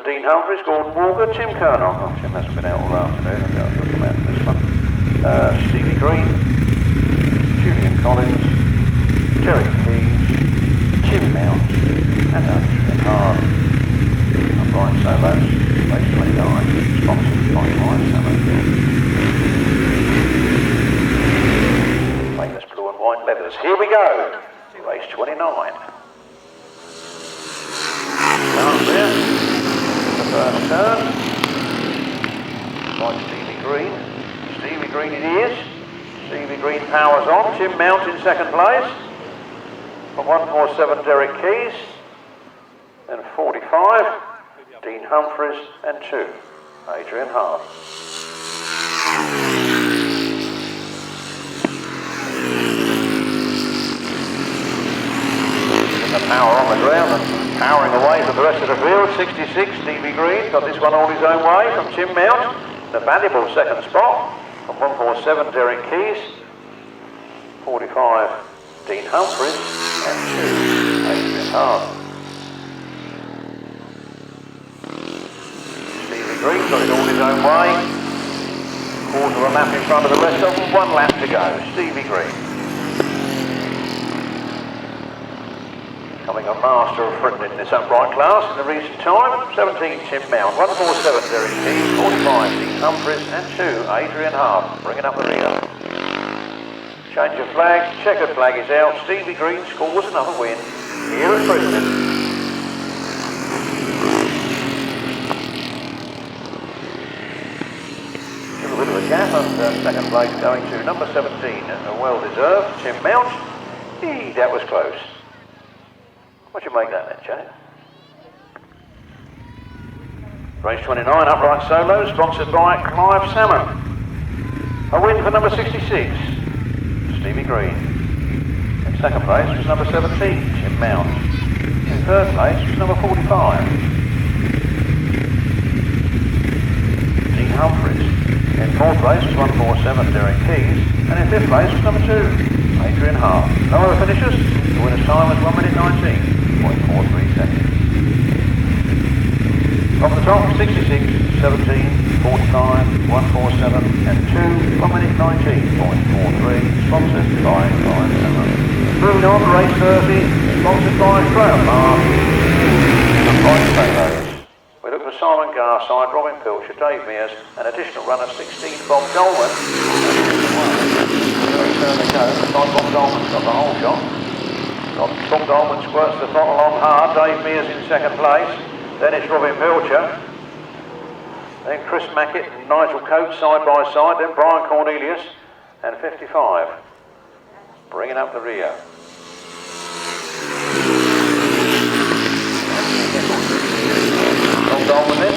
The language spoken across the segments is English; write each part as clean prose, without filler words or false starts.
Dean Humphries, Gordon Walker, Tim Kernock. Oh, Tim hasn't been out all afternoon. I'll look him out for this one. Stevie Green, Julian Collins, Terry Keys, Tim Mount, and Adrian Hard. Upright solos, race 29, sponsored by Ryan Summerfield. Famous blue and white leathers. Here we go, race 29. Start there, the first turn, by Stevie Green. Stevie Green it is. Stevie Green powers on. Tim Mount in second place. From 147 Derek Keys. Then 45 Dean Humphries and 2 Adrian Hart. The power on the ground and powering away for the rest of the field. 66 Stevie Green got this one all his own way from Tim Mount. The valuable second spot from 147 Derek Keys, 45 Dean Humphries and 2 Adrian Hart. Stevie Green got it all his own way. Quarter of a lap in front of the rest of them. 1 lap to go. Stevie Green. Becoming a master of Frittenden in this upright class in the recent time. 17 Tim Mount, 147 Derek Keys, 45 Dean Humphries and 2 Adrian Hart. Bringing up the rear. Change of flags, checkered flag is out. Stevie Green scores another win here at Frittenden. A bit of a gap and second place going to number 17, well deserved, Tim Mount. That was close. What do you make that then, Jay? Race 29, upright solo, sponsored by Clive Salmon. A win for number 66, Stevie Green. In second place was number 17, Tim Mount. In third place was number 45, Dean Humphries. In fourth place was 147, Derek Keys. And in fifth place was number 2, Adrian Hart. No other finishers. The winner's time was 1 minute 19.43 seconds. From the top, 66, 17, 45, 147 and 2, 1 minute 19.43, sponsored by Ryan Summer. Moving on, race 30, sponsored by Grasstrack. We look for Simon Garside, Robin Pilcher, Dave Mears, and additional runner 16, Bob Dolman. Very turn they go, Bob Dolman's got the whole shot. Bob Dolman squirts the throttle on hard, Dave Mears in second place. Then it's Robin Pilcher. Then Chris Mackett and Nigel Coates side by side. Then Brian Cornelius and 55. Bringing up the rear. Bob Dolman then.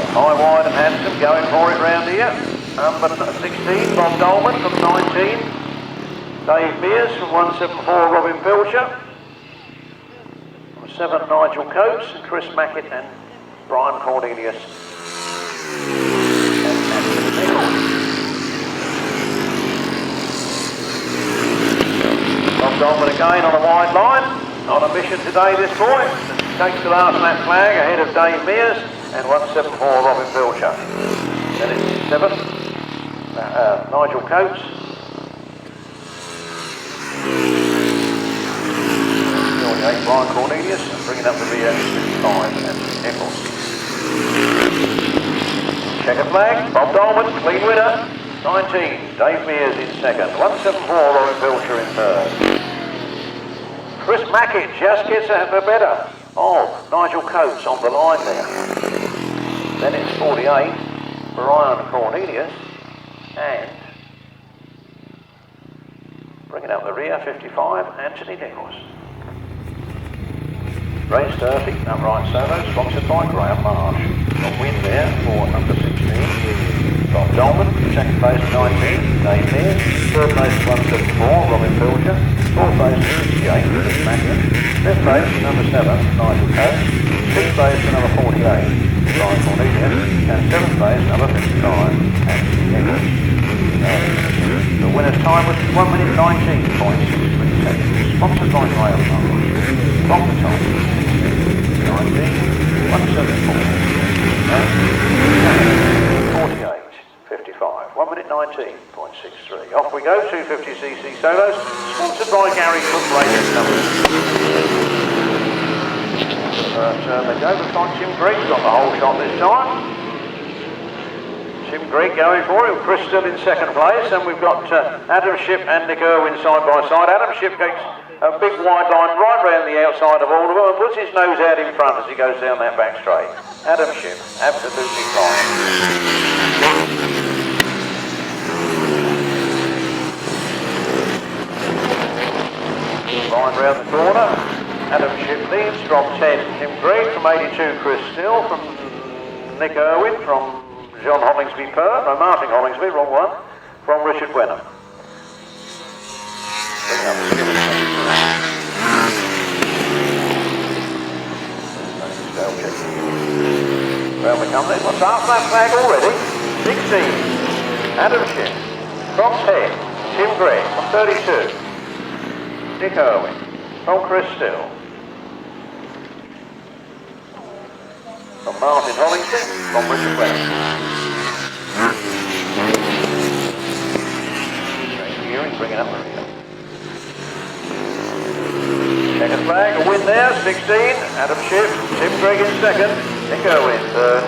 High, wide and handsome going for it round here. Number 16, Bob Dolman from 19. Dave Mears from 174, Robin Pilcher. 7 Nigel Coates and Chris Mackett and Brian Cornelius. Bob Dolman again on a wide line. On a mission today this boy. Takes the last lap flag ahead of Dave Mears and 174 Robin Pilcher. Then it's 7 Nigel Coates. Brian Cornelius and bringing up the rear 55 and Nichols. Checker flag, Bob Dolman, clean winner. 19, Dave Mears in second. 174, Robin Pilcher in third. Chris Mackett just gets a better of Nigel Coates on the line there. Then it's 48, Brian Cornelius and bringing up the rear 55, Anthony Nichols. Race 30, upright solo, sponsored by Graham Marsh. A win there for number 16, Bob Dolman. Second place 19, Dave Mears. Third place 174, Robin Pilcher. Fourth place 68, Chris Mackett. Fifth place number 7, Nigel Coates. Sixth place number 48, Brian Cornelius. And seventh place number 55, Anthony Nichols. The winner's time was 1 minute 19.63 seconds. Sponsored by Graham Marsh. From the top, 19, 174. 48.55. 1 minute 19.63. Off we go. 250cc solos. Sponsored by Gary Cook Racing Numbers. They go. Looks like Tim Gregg's got the whole shot this time. Tim Gregg going for it. Chris still in second place, and we've got Adam Shipp and Nick Irwin side by side. Adam Shipp takes a big wide line right round the outside of all of them and puts his nose out in front as he goes down that back straight. Adam Shipp, absolutely fine. Line round the corner. Adam Shipp leads from 10. Tim Gregg from 82. Chris Still from Nick Irwin from John Hollingsby no, Martin Hollingsby, wrong one, from Richard Wenham. Well, we come then. What's after that flag already? 16. Adam Shipp from 10. Tim Gregg from 32. Nick Irwin from Chris Still. From Martin Hollingsby from Richard Wenham. Bringing up the rear. Checkered flag, a win there, 16. Adam Shipp, Tim Gregg in second. Nick Irwin third.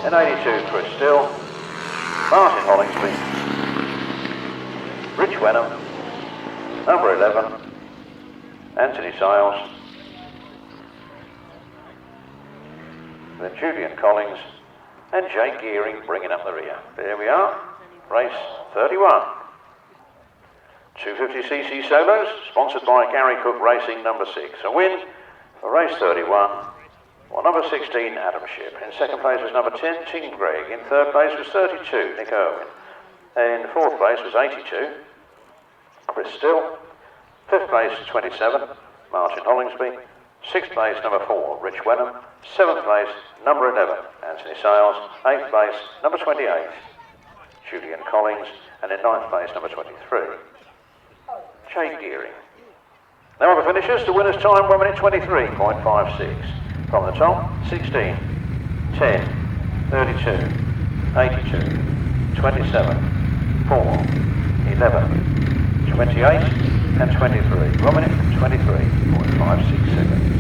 And 82, Chris Still. Martin Hollingsby. Rich Wenham. Number 11. Anthony Sales. Then Julian Collins. And Jake Gearing bringing up the rear. There we are. Race 31. 250cc solos, sponsored by Gary Cook Racing number 6. A win for race 31. Well, number 16, Adam Shipp. In second place was number 10, Tim Gregg. In third place was 32, Nick Irwin. In fourth place was 82, Chris Still. Fifth place, 27, Martin Hollingsby. Sixth place, number 4, Rich Wenham. Seventh place, number 11, Anthony Sales. Eighth place, number 28, Julian Collins, and in ninth place, number 23, Jake Gearing. Now on the finishers, the winner's time, 1 minute 23.56. From the top, 16, 10, 32, 82, 27, 4, 11, 28, and 23. 1 minute 23.56 seconds.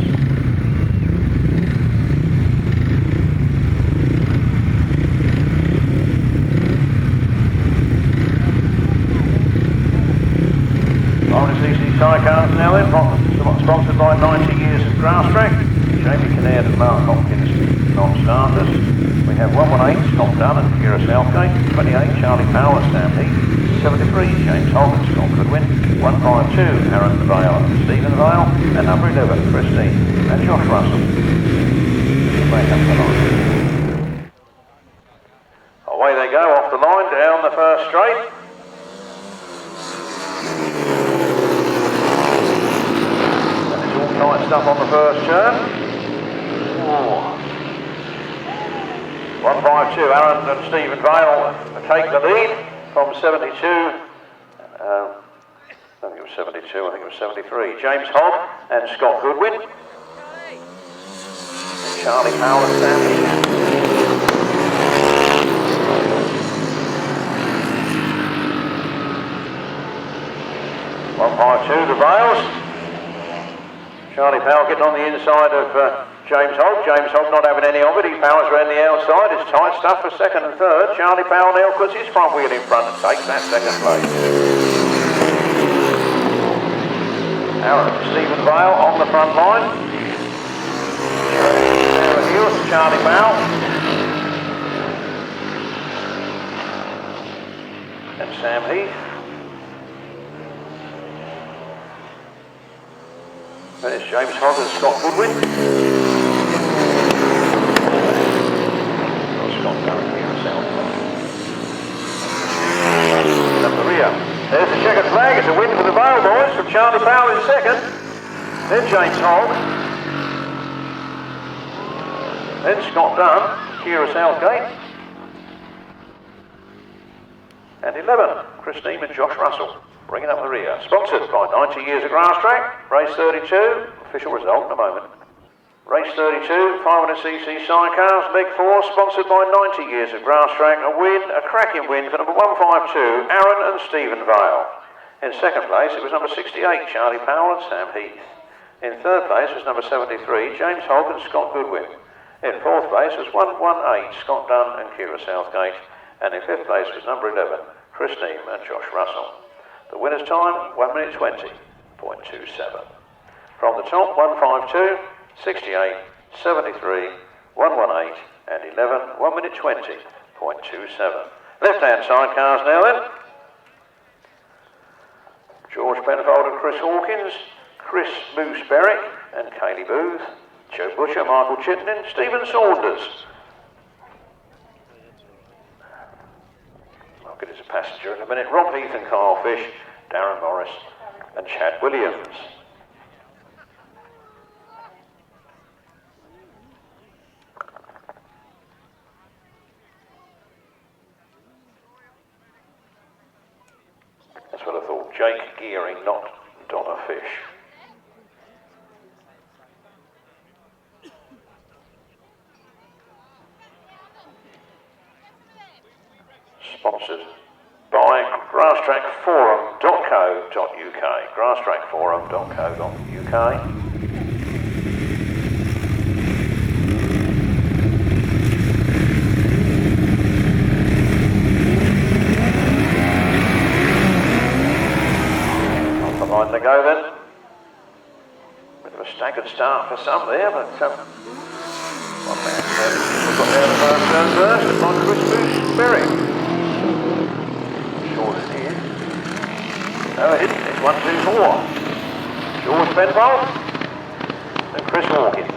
Tyre now in, sponsored by 90 years of Grasstrack. Jamie Kinnaird and Mark Hopkins, non-starters. We have 118, Scott Dunn and Kira Southgate. 28, Charlie Powell at Stampede. 73, James Holt and Scott Goodwin. 152, Aaron Vale and Stephen Vale. And number 11, Christine and Josh Russell. Away they go off the line, down the first straight. Tight stuff on the first turn. 152, Aaron and Stephen Vale take the lead from 72. I think it was 72, I think it was 73. James Hogg and Scott Goodwin. And Charlie Powell and Stanley. 152, the Vales. Charlie Powell getting on the inside of James Hogg. James Hogg not having any of it. He powers around the outside. It's tight stuff for second and third. Charlie Powell now puts his front wheel in front and takes that second place. Aaron Stephen Vale on the front line. Aaron Hughes, Charlie Powell. And Sam Heath. There's James Hogg and Scott Goodwin. Scott Goodwin here himself. Up the rear. There's the checkered flag. It's a win for the Vale boys from Charlie Powell in second. Then James Hogg. Then Scott Dunn, Kira Southgate. And 11, Christine and Josh Russell. Bringing up the rear. Sponsored by 90 years of Grasstrack. Race 32. Official result in a moment. Race 32, 500cc sidecars, leg 4, sponsored by 90 years of Grasstrack. A cracking win for number 152, Aaron and Stephen Vale. In second place, it was number 68, Charlie Powell and Sam Heath. In third place was number 73, James Hogg and Scott Goodwin. In fourth place was 118, Scott Dunn and Kira Southgate. And in fifth place was number 11, Chris Neame and Josh Russell. The winner's time, 1 minute 20.27. From the top, 152, 68, 73, 118 and 11, 1 minute 20.27. Left-hand side cars now then. George Penfold and Chris Hawkins, Chris Moose Berwick and Kaylee Booth, Joe Butcher, Michael Chittenden, Stephen Saunders. I'll get as a passenger in a minute. Rob Heath and Carl Fish, Darren Morris and Chad Williams. That's what I thought. Jake Gearing, not Donna Fish. Sponsored by GrasstrackForum.co.uk. GrasstrackForum.co.uk. Line to go then. Bit of a staggered start for some there, but one man we've got there the first turn first, by Chris Moose Berwick. Short it is. No, it isn't. It's 1, 2, 4. George Penfold and Chris Hawkins.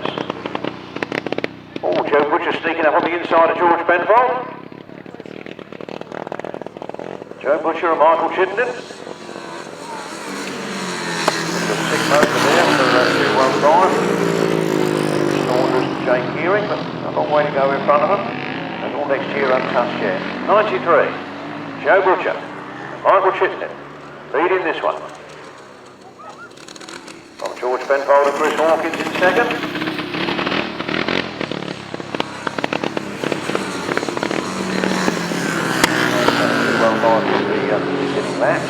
Oh, Joe Butcher sneaking up on the inside of George Penfold. Joe Butcher and Michael Chittenden. Six over there for 215. Saunders and Jake Gearing, but a long way to go in front of them. And all next year untouched yet. 93, Joe Butcher and Michael Chittenden leading this one. From George Penfold and Chris Hawkins in second. Well, will be getting that.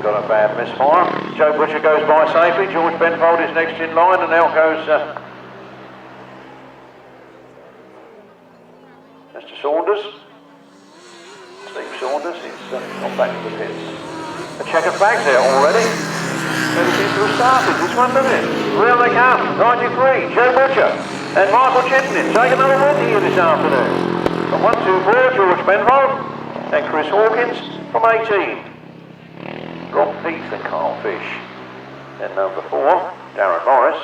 Got a bad misfire. Joe Butcher goes by safely. George Penfold is next in line, and out goes Mr. Saunders. Steve Saunders is on back to the pits. The checkered flag's there already. Maybe seems to have started this one, doesn't it? Round they come. 93, Joe Butcher and Michael Chittenden take another win here this afternoon. From 1, 2, 4, George Penfold and Chris Hawkins from 18. Rob Heath and Carl Fish. Then number 4, Darren Morris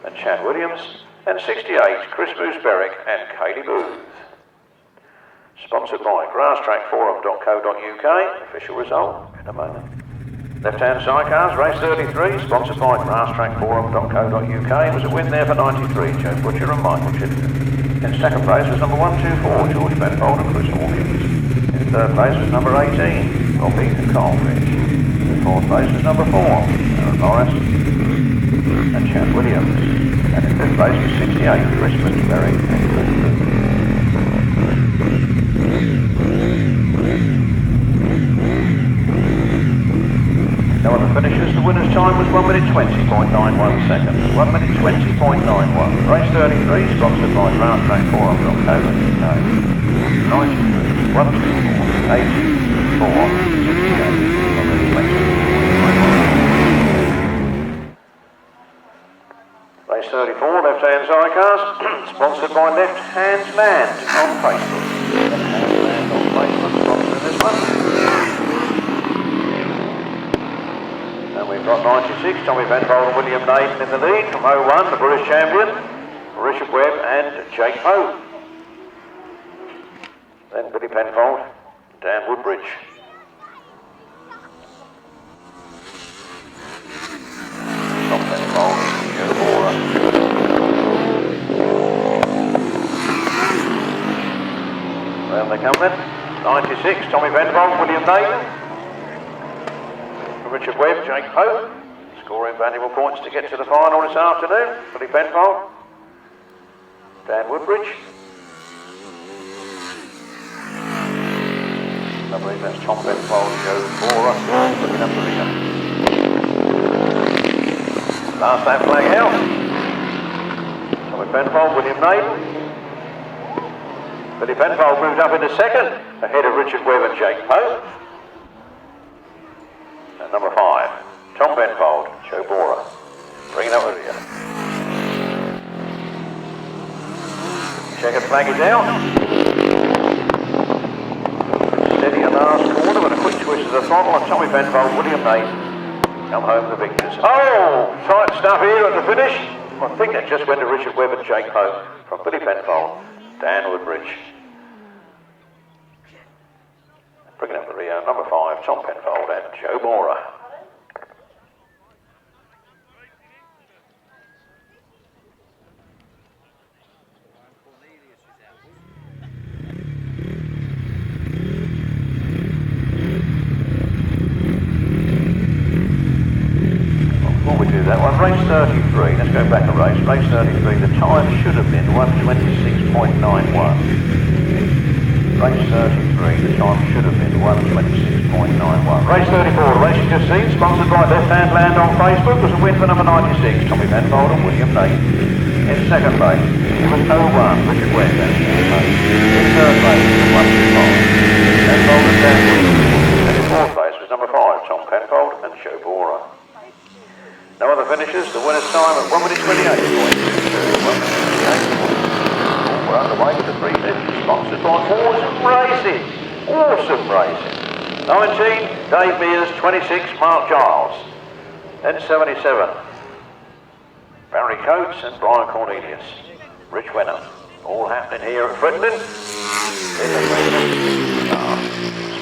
and Chad Williams. And 68, Chris Moose Berwick and Kaylee Booth. Sponsored by GrasstrackForum.co.uk. Official result in a moment. Left-hand sidecars, race 33, sponsored by GrasstrackForum.co.uk. It was a win there for 93, Joe Butcher and Michael Chittenden. In second place was number 124, George Penfold and Chris Hawkins. In third place was number 18, Rob Heath and Carl Fish. In fourth place was number 4, Darren Morris and Chad Williams. And in fifth place was 68, Chris Moose Berwick and Chris Booth. Now on the finishes, the winner's time was 1 minute 20.91 seconds. 1 minute 20.91. Race 33, sponsored by GrasstrackForum.co.uk. 93, 1, 2, 4, 8, 4, 68. Race 34, left-hand sidecars, sponsored by Left Hand Man on Facebook. Left Hand Man on Facebook, sponsoring this one. And we've got 96, Tommy Penfold and William Naden in the lead from 01, the British champion, Richard Webb and Jake Poe. Then Billy Penfold, Dan Woodbridge. Tom Penfold, Joe Bora. Round they come then. 96, Tommy Penfold, William Naden. Richard Webb, Jake Poe. Scoring valuable points to get to the final this afternoon. Billy Penfold, Dan Woodbridge. I believe that's Tom Penfold, Joe Bora, looking up the rear. Last lap flag out. Tommy Penfold, William Naden. Billy Penfold moved up into second, ahead of Richard Webb and Jake Poe. And number 5, Tom Penfold, Joe Bora, bringing up the rear. Checkered flag is out. Steady a last corner with a quick twist of the throttle, and Tommy Penfold, William Naden come home the victors. Oh, tight stuff here at the finish. I think that just went to Richard Webb and Jake Poe from Billy Penfold, Dan Woodbridge. Bringing up the rear, number 5, Tom Penfold and Joe Bora. That one, race 33, let's go back a race. Race 33, the time should have been 1:26.91. Race 33, the time should have been 1:26.91. Race 34, the race you just seen, sponsored by Left Hand Land on Facebook, was a win for number 96, Tommy Penfold and William Naden. In second place, it was 01, Richard Webb and Jake Poe. In third place, it was 125, Penfold and Dan Woodbridge. And in fourth place was number 5, Tom Penfold and Joe Bora. No other finishes, the winner's time at 1:28.22. We're underway with the 350, sponsored by Awesome Racing. Awesome Racing. 19, Dave Mears. 26, Mark Giles. Then 77, Barry Coates and Brian Cornelius. Rich Wenham. All happening here at Frittenden.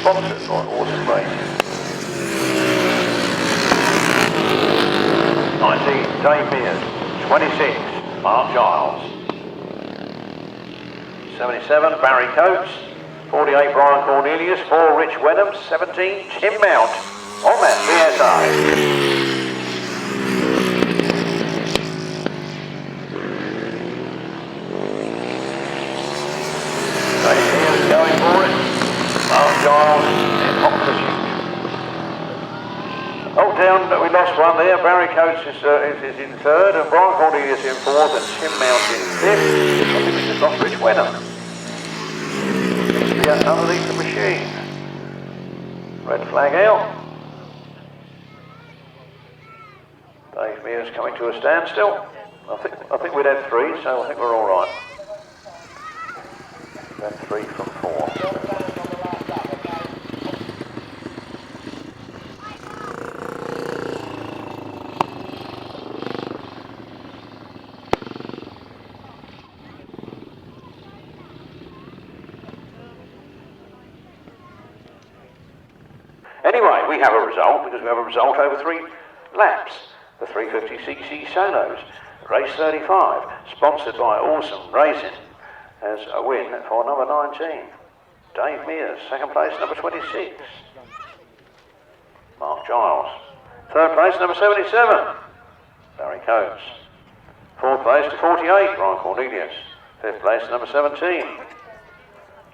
Sponsored by Awesome Racing. 19, Dave Mears. 26, Mark Giles. 77, Barry Coates. 48, Brian Cornelius. 4, Rich Wenham. 17, Tim Mount on that VSA. Dave Mears going for it. Mark Giles in opposition. Oh, down, we lost one there. Barry Coates is in third, and Brian Cornelius in fourth, and Tim Mount in fifth. I think we just lost Rich Wenham. Seems to be underneath the machine. Red flag out. Dave Mears coming to a standstill. I think we'd had 3, so I think we're all right. We've had 3 from 4. Anyway, we have a result because we have a result over 3 laps. The 350cc Sonos, race 35, sponsored by Awesome Racing, has a win for number 19. Dave Mears, second place, number 26. Mark Giles. Third place, number 77. Barry Coates. Fourth place to 48, Brian Cornelius. Fifth place, number 17.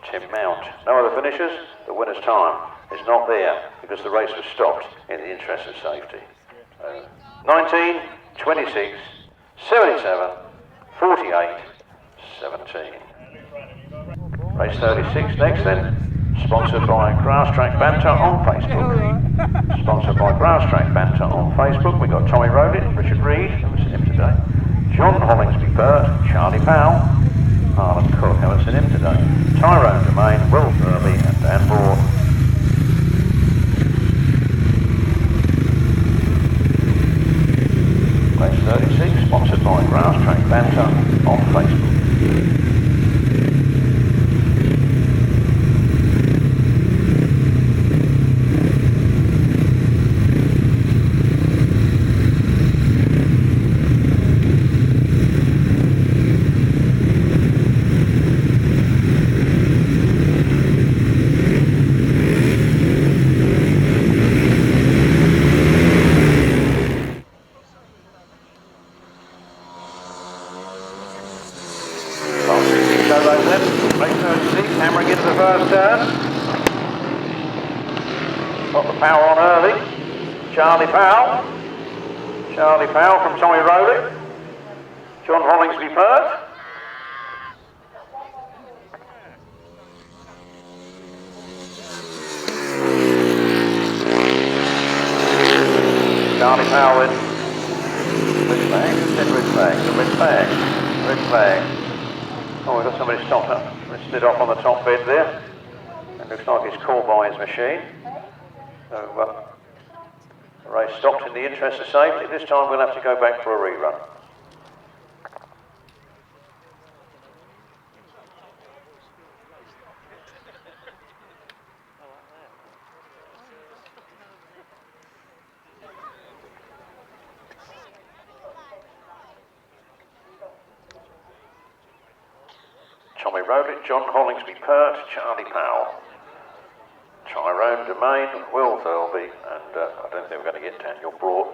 Tim Mount. No other finishers. The winner's time is not there because the race was stopped in the interest of safety. 19, 26, 77, 48, 17. Race 36 next then. Sponsored by Grasstrack Banter on Facebook. Sponsored by Grasstrack Banter on Facebook. We've got Tommy Rowlett, Richard Reed, haven't seen him today. John Hollingsby-Burt, Charlie Powell, Harlan Cook, haven't seen him today. Tyrone Domain, Will Burley and Dan Moore. Race 36, sponsored by Grasstrack Banter on Facebook. early. Charlie Powell. Charlie Powell from Tommy Rowley. John Hollingsby Pert. Charlie Powell in. Red flag, red flag, red flag, red flag. Oh, we've got somebody stopped up. Slid off on the top bed there. It looks like he's caught by his machine. So, the race stopped in the interest of safety. This time we'll have to go back for a rerun. Tommy Rowley, John Hollingsby Pert, Charlie Powell. Tyrone Domain, Will Thirlby, and I don't think we're going to get Daniel Broad.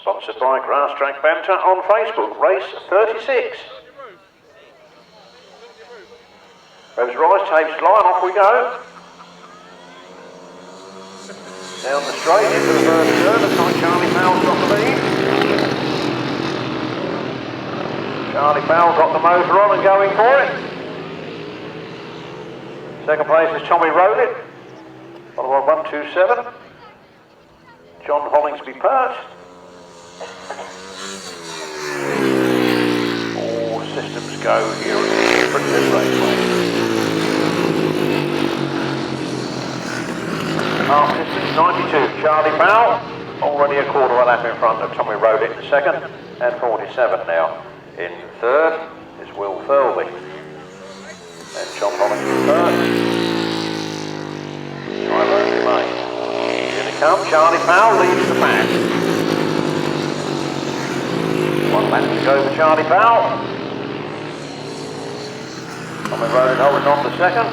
Sponsored by Grasstrack Banter on Facebook, race 36. Rose Rise, tapes line, off we go. Down the straight into the first turn, looks like Charlie Powell's got the lead. Charlie Powell got the motor on and going for it. Second place is Tommy Rowley, followed by 127. John Hollingsby Pert. All systems go here at Frittenden Raceway. Half distance 92, Charlie Powell, already a quarter of a lap in front of Tommy Rowley in second, and 47 now. In third is Will Thirlby. And John Hollingsby Pert. Tyrone Domain. Here they come, Charlie Powell leads the pack. 1 lap to go for Charlie Powell. Tommy Rowley holding on to second.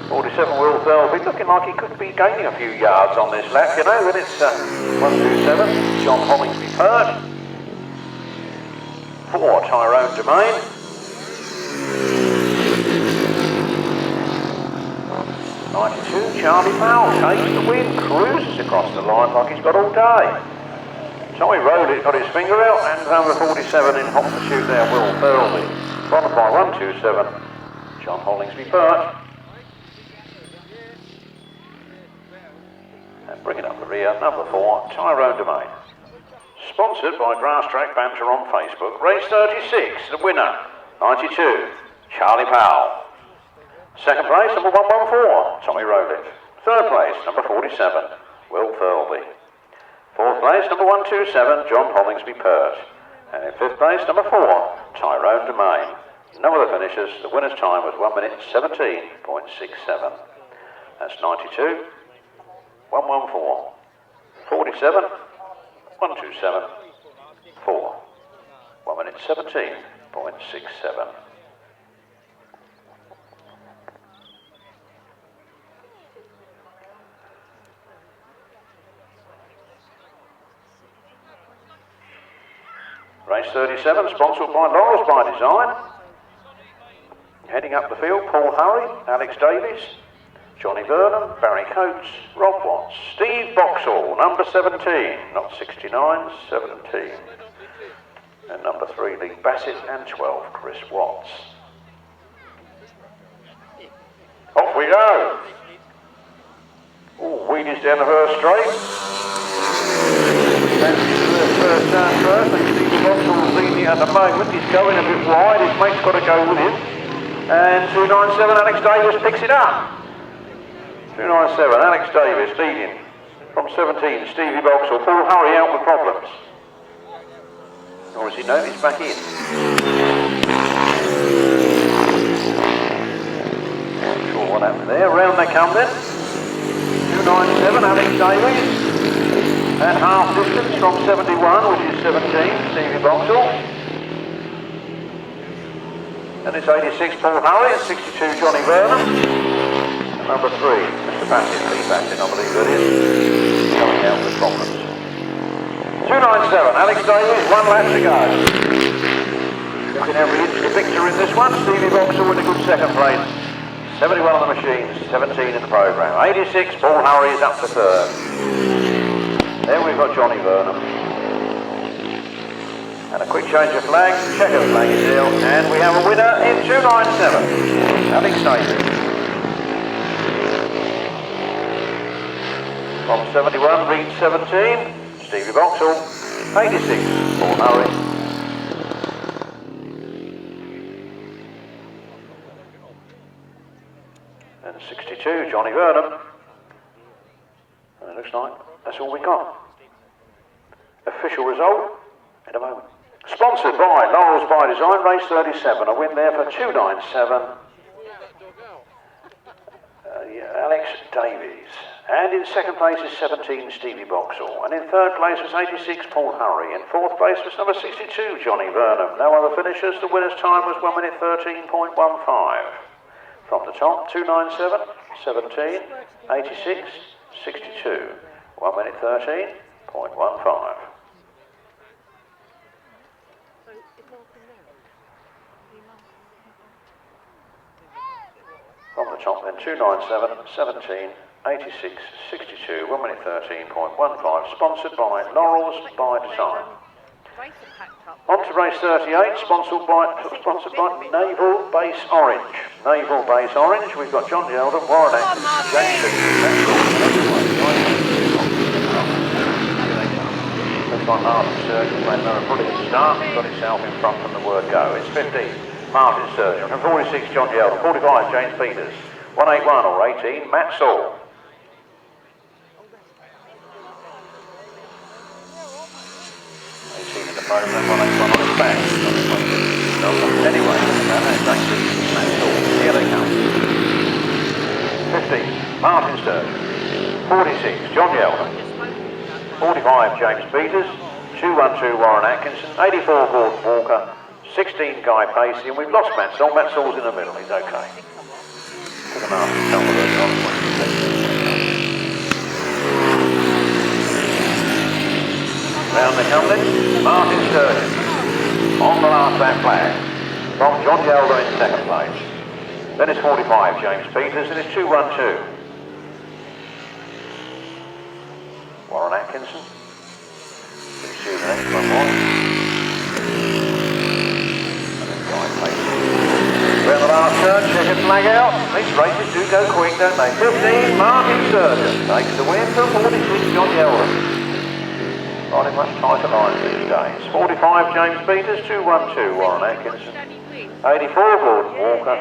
47 Will Thirlby, looking like he could be gaining a few yards on this lap, you know, but it's 127, John Hollingsby Pert. 4, Tyrone Domain. 92, Charlie Powell takes the win, cruises across the line like he's got all day. Tommy Rowley got his finger out, and number 47 in hot pursuit there, Will Thirlby. Followed by 127, John Hollingsby Pert. And bringing up the rear, number 4, Tyrone Domain. Sponsored by Grasstrack Banter on Facebook, race 36, the winner, 92, Charlie Powell. Second place, number 114, Tommy Rowley. Third place, number 47, Will Thirlby. Fourth place, number 127, John Hollingsby Pert. And in fifth place, number 4, Tyrone Domain. No other finishers, the winner's time was 1 minute 17.67. That's 92, 114, 47, 127, 4. 1 minute 17.67. Race 37, sponsored by Laurels by Design. Heading up the field, Paul Hurry, Alex Davies, Johnny Vernon, Barry Coates, Rob Watts, Steve Boxall, number 17, not 69, 17. And number 3, Lee Bassett, and 12, Chris Watts. Off we go. Oh, wheelies down the first straight. First turn first, and Steve Boxall leading at the moment. He's going a bit wide, his mate's got to go with him. And 297, Alex Davis picks it up. 297, Alex Davis leading from 17, Stevie Boxall. Paul Hurry out with problems. Or is he no, he's back in. Not sure what happened there. Round they come then. 297, Alex Davis. And half distance from 71, which is 17, Stevie Boxall. And it's 86, Paul Hurry, and 62, Johnny Vernon. And number 3, Mr. Bassett, Lee Bassett, I believe that is, coming out with problems. 297, Alex Davies, 1 lap to go. Looking every inch the victor in this one. Stevie Boxall in a good second place. 71 on the machines, 17 in the programme. 86, Paul Hurry is up to third. Then we've got Johnny Burnham. And a quick change of flag, checker flag is ill, and we have a winner in 297, Alex Davies. From 71 beat 17, Stevie Boxall. 86, Paul Hurry. And 62, Johnny Burnham. And it looks like that's all we got. Official result in a moment. Sponsored by Laurels by Design, race 37. A win there for 297. Alex Davies. And in second place is 17, Stevie Boxall. And in third place was 86, Paul Hurry. In fourth place was number 62, Johnny Burnham. No other finishers. The winner's time was 1 minute 13.15. From the top, 297, 17, 86, 62. 1 minute 13.15. From the top then, 297, 17, 86, 62, 1 minute 13.15, sponsored by Laurels by Design. On to race 38, sponsored by Naval Base Orange. Naval Base Orange, we've got John Yeldon, Warren Atkinson, James looks like Martin Sturgeon made another brilliant start, got himself in front from the word go. It's 15, Martin Sturgeon. From 46, John Yeldon. 45, James Peters. 181 or 18, Matt Saul. In the programme, 181 on his back. Anyway, that's actually Matt Saul. Here they come. 15, Martin Sturgeon. 46, John Yeldon. 45, James Peters. 212, Warren Atkinson. 84, Gordon Walker. 16, Guy Pacey. And we've lost Matt Saul. Matt Saul's in the middle. He's okay. Took him out and tumbled early on. Round they come then, Martin Sturgeon on the last lap flag from John Yeldon in second place. Then it's 45, James Peters, and it's 212. Warren Atkinson. Let's see the next one was. And then Guy Pacey. We're the last turn, check and flag out. These races do go quick, don't they? 15, Martin Sturgeon takes the win for 46, John Yeldon. Riding much tighter lines these days. 45, James Peters. 212, Warren Atkinson. 84, Gordon Walker.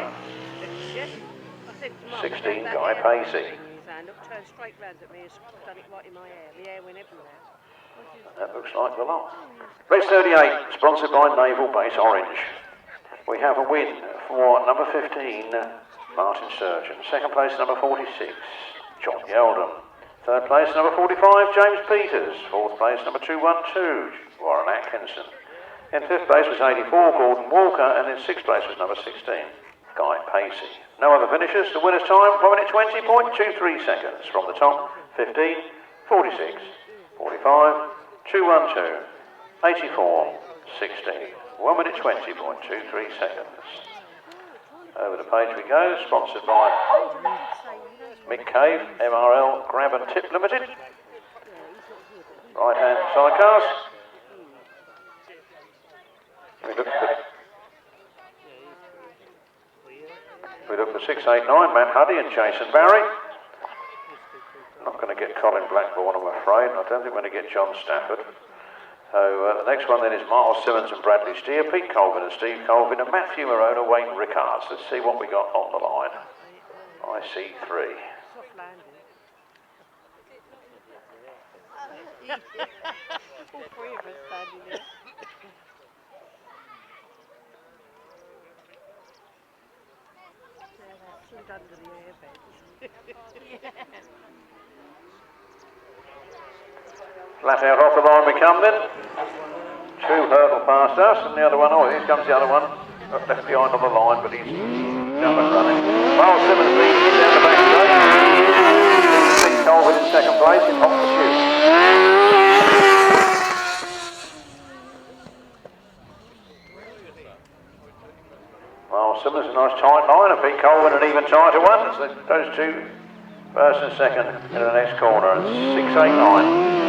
16, Guy Pacey. That looks like the lot. Race 38, sponsored by Naval Base Orange. We have a win for number 15, Martin Sturgeon. Second place, number 46, John Yeldon. Third place, number 45, James Peters. Fourth place, number 212, Warren Atkinson. In fifth place was 84, Gordon Walker. And in sixth place was number 16, Guy Pacey. No other finishers. The winner's time, 1 minute 20.23 seconds. From the top, 15, 46, 45, 212, 84, 16. 1 minute 20.23 seconds. Over the page we go, sponsored by Mick Cave, MRL Grab and Tip Limited. Right hand sidecars. We look for 689, Matt Huddy and Jason Barry. Not going to get Colin Blackburn, I'm afraid. I don't think we're going to get John Stafford. So the next one then is Miles Simmons and Bradley Steer, Pete Colvin and Steve Colvin, and Matthew Morona, Wayne Rickards. Let's see what we got on the line. I see 3. All 3 of us standing there. Stood under the airbeds. Flat out off the line we come then. 2 hurdle past us, and the other one, oh, here comes the other one. Left behind on the line, but he's down and running. Miles Simmons leading down the back straight. Pete Colvin in second place in Hot Pursuit. Miles Simmons, a nice tight line, and Pete Colvin an even tighter one. So those two, first and second, into the next corner. And 689.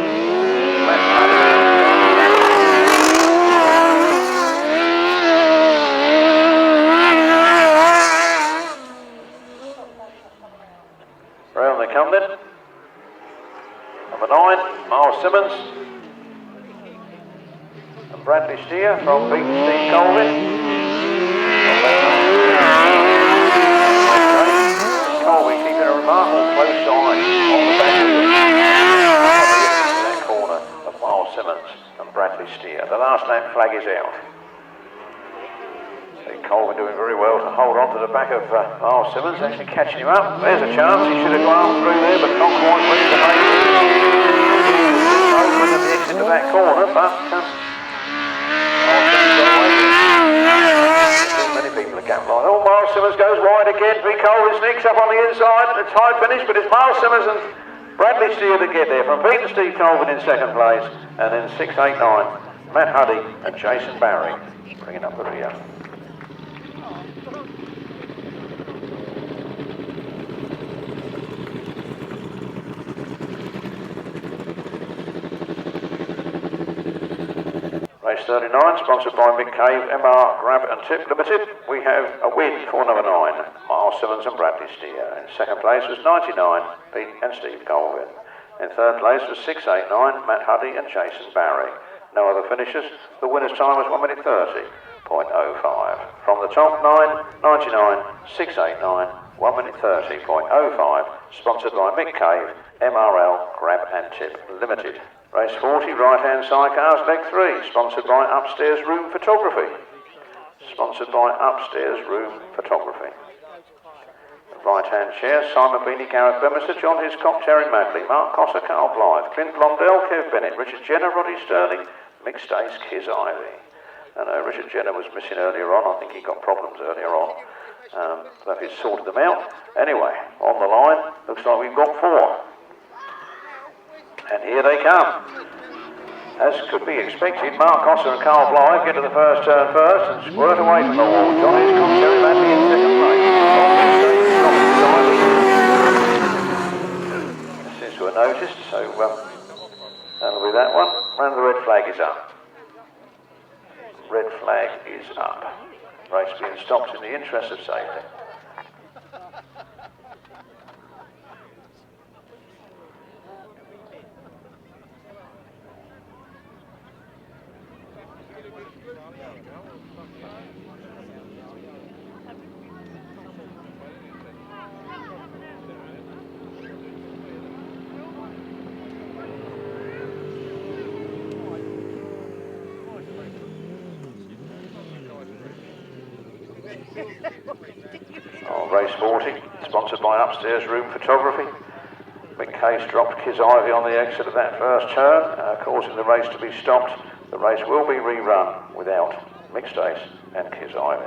Round they come then. Number 9, Miles Simmons. And Bradley Steer from Pete and Steve Colvin. Colvin keeping a remarkable close eye on the back of that corner of Miles Simmons and Bradley Steer. The last lap flag is out. Colvin doing very well to hold on to the back of Miles Simmons, actually catching him up. There's a chance, he should have gone through there, but not quite ready to make it. Open at the exit of that corner, but Miles Simmons got away with it. Many people are capitalising. Oh, Miles Simmons goes wide again. Pete Colvin sneaks up on the inside. It's high finish, but it's Miles Simmons and Bradley Steer to get there. From Pete and Steve Colvin in second place, and then 689, Matt Huddy and Jason Barry bringing up the rear. Race 39, sponsored by Mick Cave, MR, Grab and Tip Limited. We have a win for number 9, Miles Simmons and Bradley Steer. In second place was 99, Pete and Steve Colvin. In third place was 689, Matt Huddy and Jason Barry. No other finishers. The winner's time was 1 minute 30.05. From the top 9, 99, 689, 1 minute 30.05. Sponsored by Mick Cave, MRL, Grab and Tip Limited. Race 40, right-hand side cars, leg 3, sponsored by Upstairs Room Photography. Sponsored by Upstairs Room Photography. Right-hand chair, Simon Beanie, Gareth Bemister, John Hiscock, Terry Madley, Mark Cossa, Carl Blythe, Clint Blondell, Kev Bennett, Richard Jenner, Roddy Sterling, Mick Stace, Kiz Ivy. And Richard Jenner was missing earlier on. I think he got problems earlier on. But he's sorted them out. Anyway, on the line, looks like we've got 4. And here they come. As could be expected, Mark Cossa and Carl Blythe get to the first turn first and squirt away from the wall. John Hiscock, Terry Madley in second place. This seems to have noticed, so that'll be that one. And the red flag is up. Red flag is up. Race being stopped in the interest of safety. Race 40, sponsored by Upstairs Room Photography. Mick Case dropped Kiz Ivy on the exit of that first turn, causing the race to be stopped. The race will be rerun without Mick Stace and Kiz Ivy.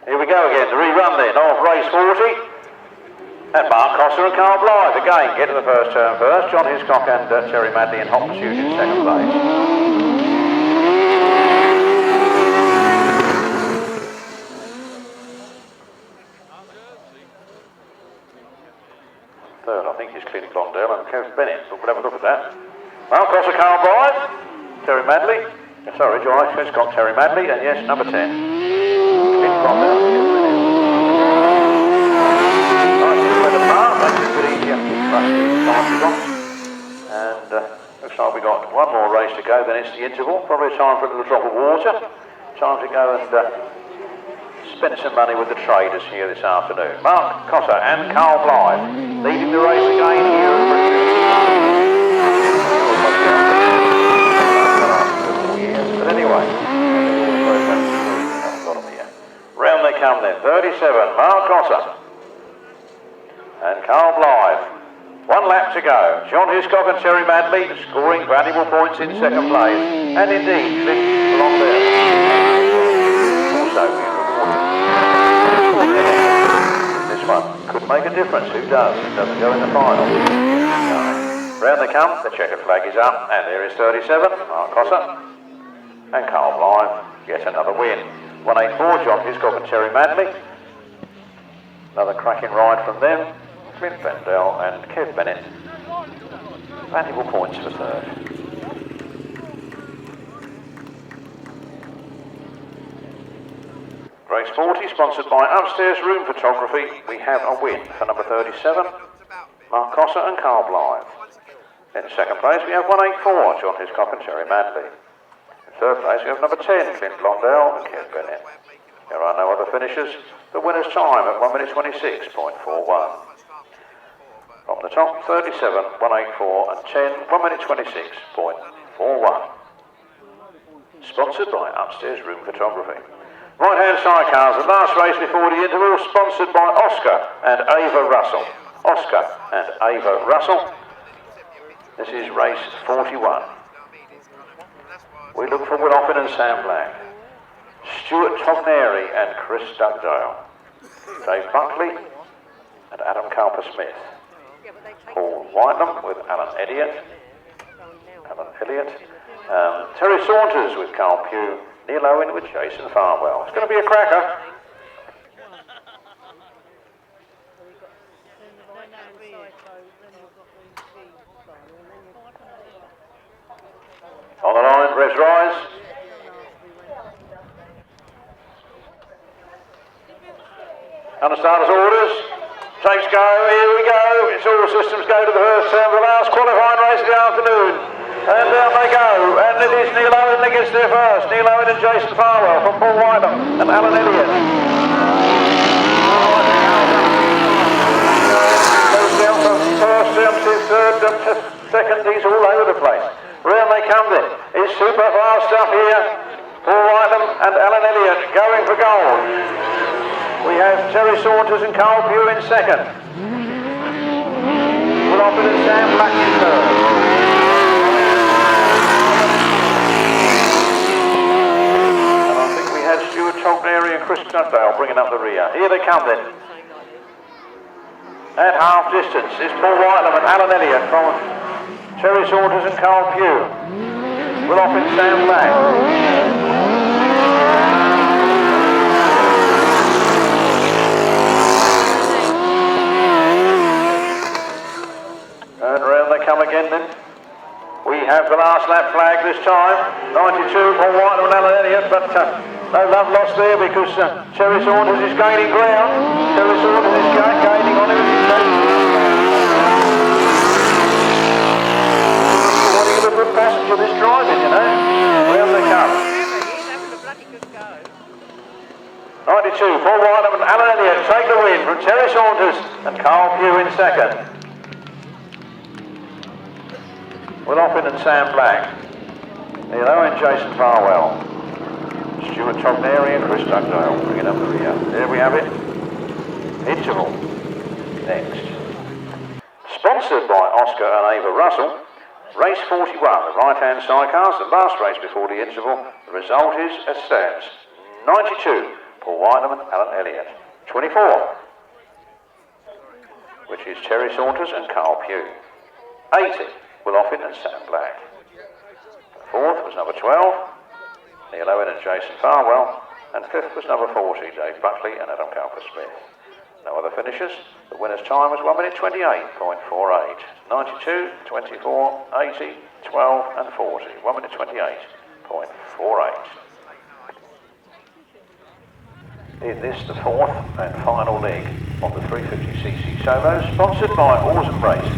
Here we go again, the rerun then of race 40. And Mark Cossa and Carl Blythe again get to the first turn first. John Hiscock and Terry Madley in hot pursuit in second place. Third, I think, is Clint Blondell and Kev Bennett, but we'll have a look at that. Mark Cossa, Carl Blythe, Terry Madley. Sorry, John Hiscock, Terry Madley, and yes, number 10. Clint Blondell, Kev Bennett. And looks like we've got one more race to go, then it's the interval. Probably time for a little drop of water. Time to go and spent some money with the traders here this afternoon. Mark Cotter and Carl Blythe leading the race again here at Frittenden. But anyway, round they come then. 37, Mark Cotter and Carl Blythe. 1 lap to go. John Hiscock and Terry Madley scoring valuable points in second place. And indeed, Clint Blondell. Also being recorded. This one could make a difference. Who does? It doesn't go in the final. Round they come. The checkered flag is up. And there is 37, Mark Cotter and Carl Blythe. Yet another win. 184, John Hiscock and Terry Madley. Another cracking ride from them. Clint Blondell and Kev Bennett. Valuable points for third. Race 40, sponsored by Upstairs Room Photography. We have a win for number 37, Mark Cotter and Carl Blythe. In second place, we have 184, John Hiscock and Terry Madley. In third place, we have number 10, Clint Blondell and Kev Bennett. There are no other finishers. The winner's time at 1 minute 26.41. From the top, 37, 184 and 10, 1 minute 26.41. Sponsored by Upstairs Room Photography. Right-hand side cars, the last race before the interval, sponsored by Oscar and Ava Russell. Oscar and Ava Russell. This is race 41. We look for Will Oppen and Sam Black, Stuart Togneri and Chris Dugdale, Dave Buckley and Adam Cowper-Smith, Paul Whitelam with Alan Elliott, Terry Saunders with Carl Pugh, Neil Owen with Jason Farwell. It's going to be a cracker. On the line, revs rise. Under starters orders. Takes go, here we go. It's all systems go to the first turn of the last qualifying race of the afternoon. And down they go. And it is Neil Owen that gets there first. Neil Owen and Jason Farwell from Paul Whitelam and Alan Elliott. Goes down from first down to third, down to second. He's all over the place. Round they come then. It's super fast stuff here. Paul Whitelam and Alan Elliott going for gold. We have Terry Saunders and Carl Pugh in second. Will Oppen and Sam Black in third. And I think we had Stuart Togneri and Chris Dugdale bringing up the rear. Here they come then. At half distance is Paul Whitelam and Alan Elliott from Terry Saunders and Carl Pugh. Will Oppen and Sam Black. And round they come again then. We have the last lap flag this time. 92 for Whitelam and Alan Elliott, but no love lost there because Terry Saunders is gaining ground. Terry Saunders is gaining on him. What a good passenger this driving, you know. Round they come. He's having a bloody good go. 92 for Whitelam and Alan Elliott take the win from Terry Saunders and Carl Pugh in second. Will Oppen and Sam Black. Neil Owen, Jason Farwell. Stuart Togneri and Chris Dugdale bringing up the rear. There we have it. Interval. Next. Sponsored by Oscar and Ava Russell. Race 41, the right-hand side cars, the last race before the interval. The result is as stands. 92, Paul Whitelam and Alan Elliott. 24, which is Terry Saunders and Carl Pugh. 80, Will Oppen and Sam Black. Fourth was number 12, Neil Owen and Jason Farwell. And fifth was number 40, Dave Buckley and Adam Cowper-Smith. No other finishers. The winner's time was 1 minute 28.48. 92, 24, 80, 12 and 40. 1 minute 28.48. Is this the fourth and final leg of the 350cc solo, sponsored by Awesome Race.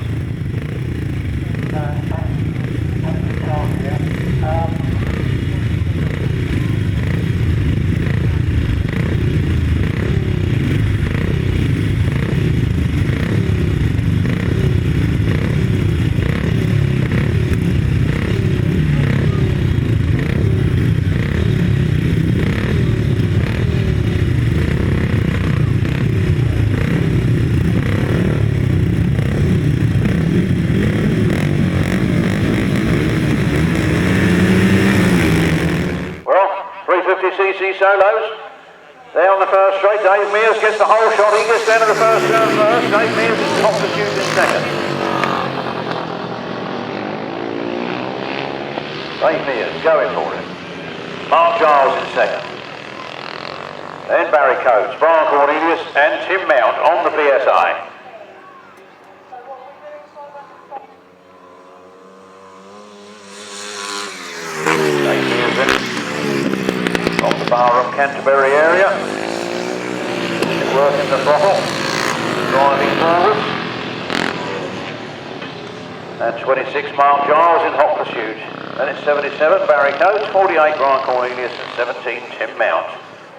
straight. Dave Mears gets the whole shot. He gets down to the first turn first. Dave Mears is top pursuit in second. Dave Mears going for it. Mark Giles in second. Then Barry Coates, Brian Cornelius and Tim Mount on the PSI. Dave Mears in from the Barham Canterbury area. Working the throttle, driving forwards. And 26 Mark Giles in hot pursuit. Then it's 77 Barry Coates, 48 Brian Cornelius and 17 Tim Mount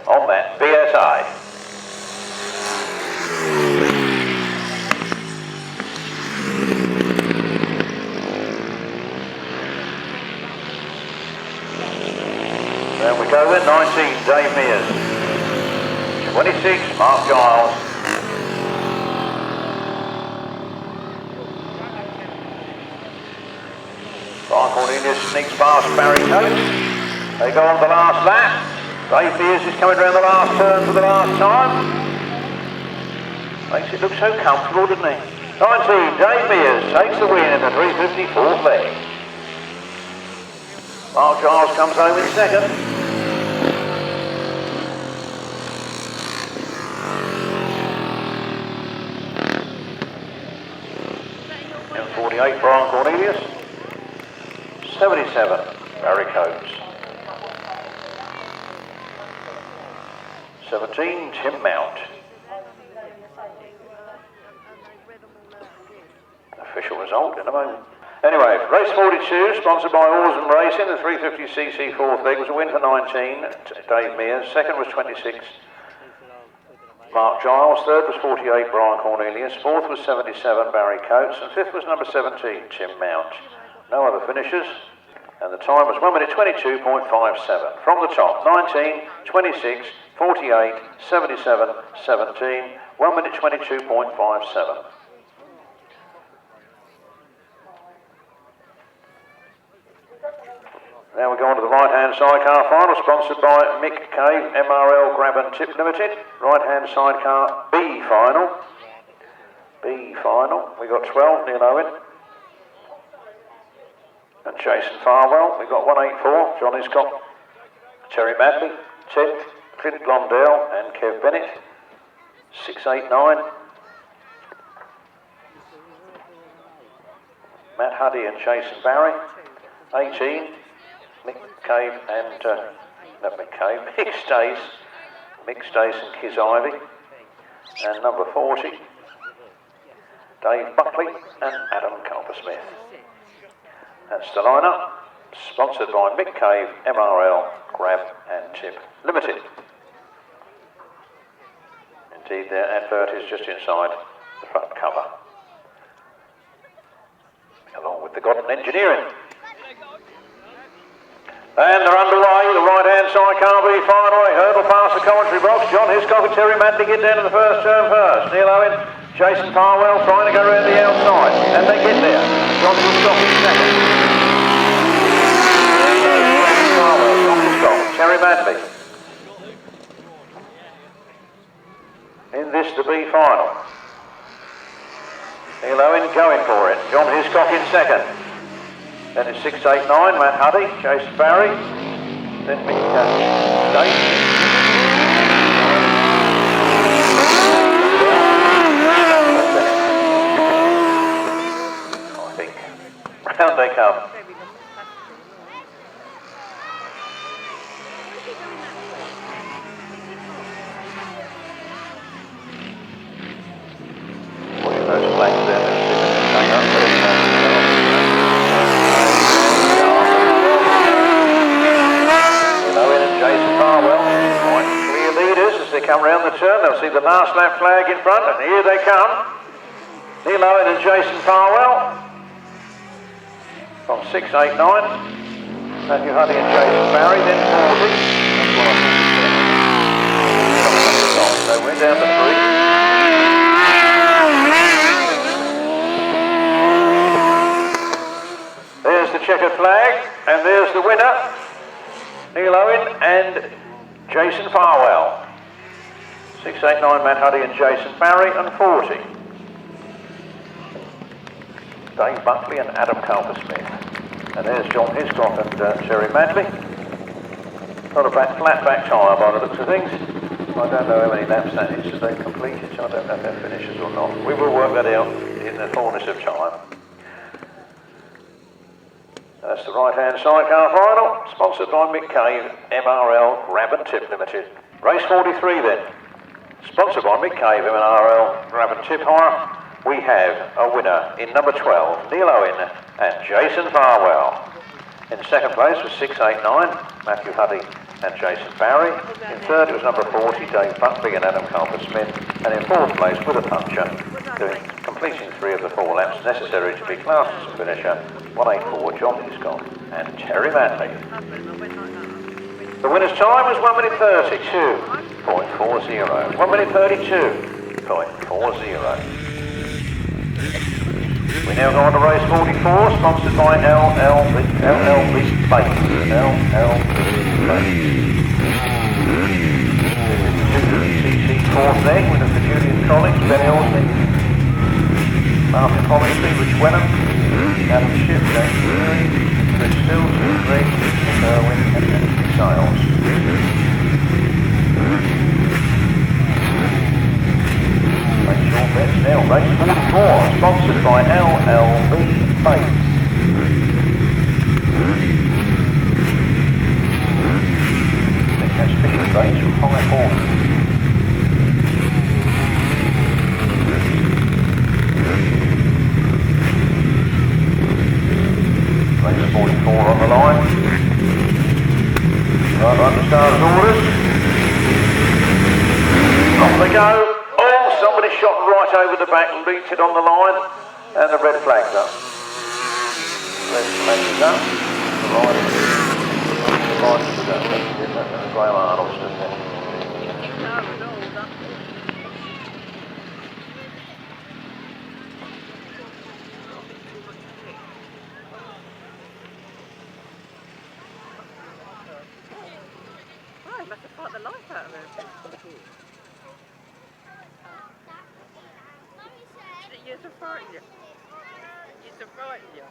on that BSI. There we go then, 19 Dave Mears. 26, Mark Giles. Brian Cornelius sneaks past Barry Coates. They go on the last lap. Dave Mears is coming around the last turn for the last time. Makes it look so comfortable, doesn't he? 19, Dave Mears takes the win in the 354th leg. Mark Giles comes home in second. And 48, Brian Cornelius. 77, Barry Coates. 17, Tim Mount. Official result in a moment. Anyway, race 42, sponsored by Oarsman Racing. The 350cc fourth leg was a win for 19, Dave Mears. Second was 26, Mark Giles. Third was 48, Brian Cornelius. Fourth was 77, Barry Coates. And fifth was number 17, Tim Mount. No other finishers. And the time was 1 minute 22.57. From the top, 19, 26, 48, 77, 17, 1 minute 22.57. Now we go on to the right-hand sidecar final, sponsored by Mick Cave, MRL Grab and Tip Limited. Right-hand sidecar B final. B final. We got 12, Neil Owen and Jason Farwell. We got 184, John Hiscock, Terry Madley, 10th, Clint Blondell and Kev Bennett. 689, Matt Huddy and Jason Barry. 18, Mick Cave and Mick Stace and Kiz Ivy. And number 40, Dave Buckley and Adam Culper-Smith. That's the lineup, sponsored by Mick Cave, MRL, Grab and Tip Limited. Indeed, their advert is just inside the front cover, along with the Godden Engineering. And they're underway, the right-hand side car B final. They hurdle past the commentary box. John Hiscock and Terry Madley get down to the first turn first. Neil Owen, Jason Farwell trying to go around the outside. And they get there. John Hiscock in second. Farwell, John Hiscock, Terry Madley. In this, the B final. Neil Owen going for it. John Hiscock in second. Then it's 689, Matt Huddy, Jason Barry, then Mick Stace. I think. Round they come. Pushing those flags there. They come round the turn, they'll see the last lap flag in front, and here they come. Neil Owen and Jason Farwell from 689. Matthew Huddy and Jason Barry, then 40. That's what I think. So we're down to 3. There's the checkered flag, and there's the winner, Neil Owen and Jason Farwell. 689 Matt Huddy and Jason Barry, and 40. Dave Buckley and Adam Culper-Smith. And there's John Hiscock and Terry Madley. Got a flat back tyre by the looks of things. I don't know how many laps that is as they completed, so I don't know if that finishes or not. We will work that out in the fullness of time. That's the right-hand sidecar final, sponsored by Mick Cave, MRL Grab and Tip Limited. Race 43 then, sponsored by Mick Cave, MRL Grab and Tip Hire. We have a winner in number 12, Neil Owen and Jason Farwell. In second place was 689, Matthew Huddy and Jason Barry. In third it was number 40, Dave Buckley and Adam Culper-Smith. And in fourth place with a puncher, completing 3 of the 4 laps necessary to be classed as a finisher, 184 John Hiscock and Terry Madley. The winner's time was 1 minute 32.40. 1 minute 32.40. We now go on to race 44, sponsored by LLB Bates. CC fourth leg, winner for Julian Collins, Ben Elsley, Martin Hollisley, Rich Wenham, Adam Schiff, James Leary, Chris Stills, Greg, Irwin and Anthony Sales. Make your bets now, race 44, sponsored by LLB Bates. I think that's Fisher Bates from High Horse. Race 44 on the line. Right on the starter's orders. Off they go. Somebody shot right over the back, leaped it on the line, and the red flag's up. Red flag is up. The line is up. That's Graham Arnold stood there. Oh, he must have fought the life out of him. You're so frightened you. You're so frightened you.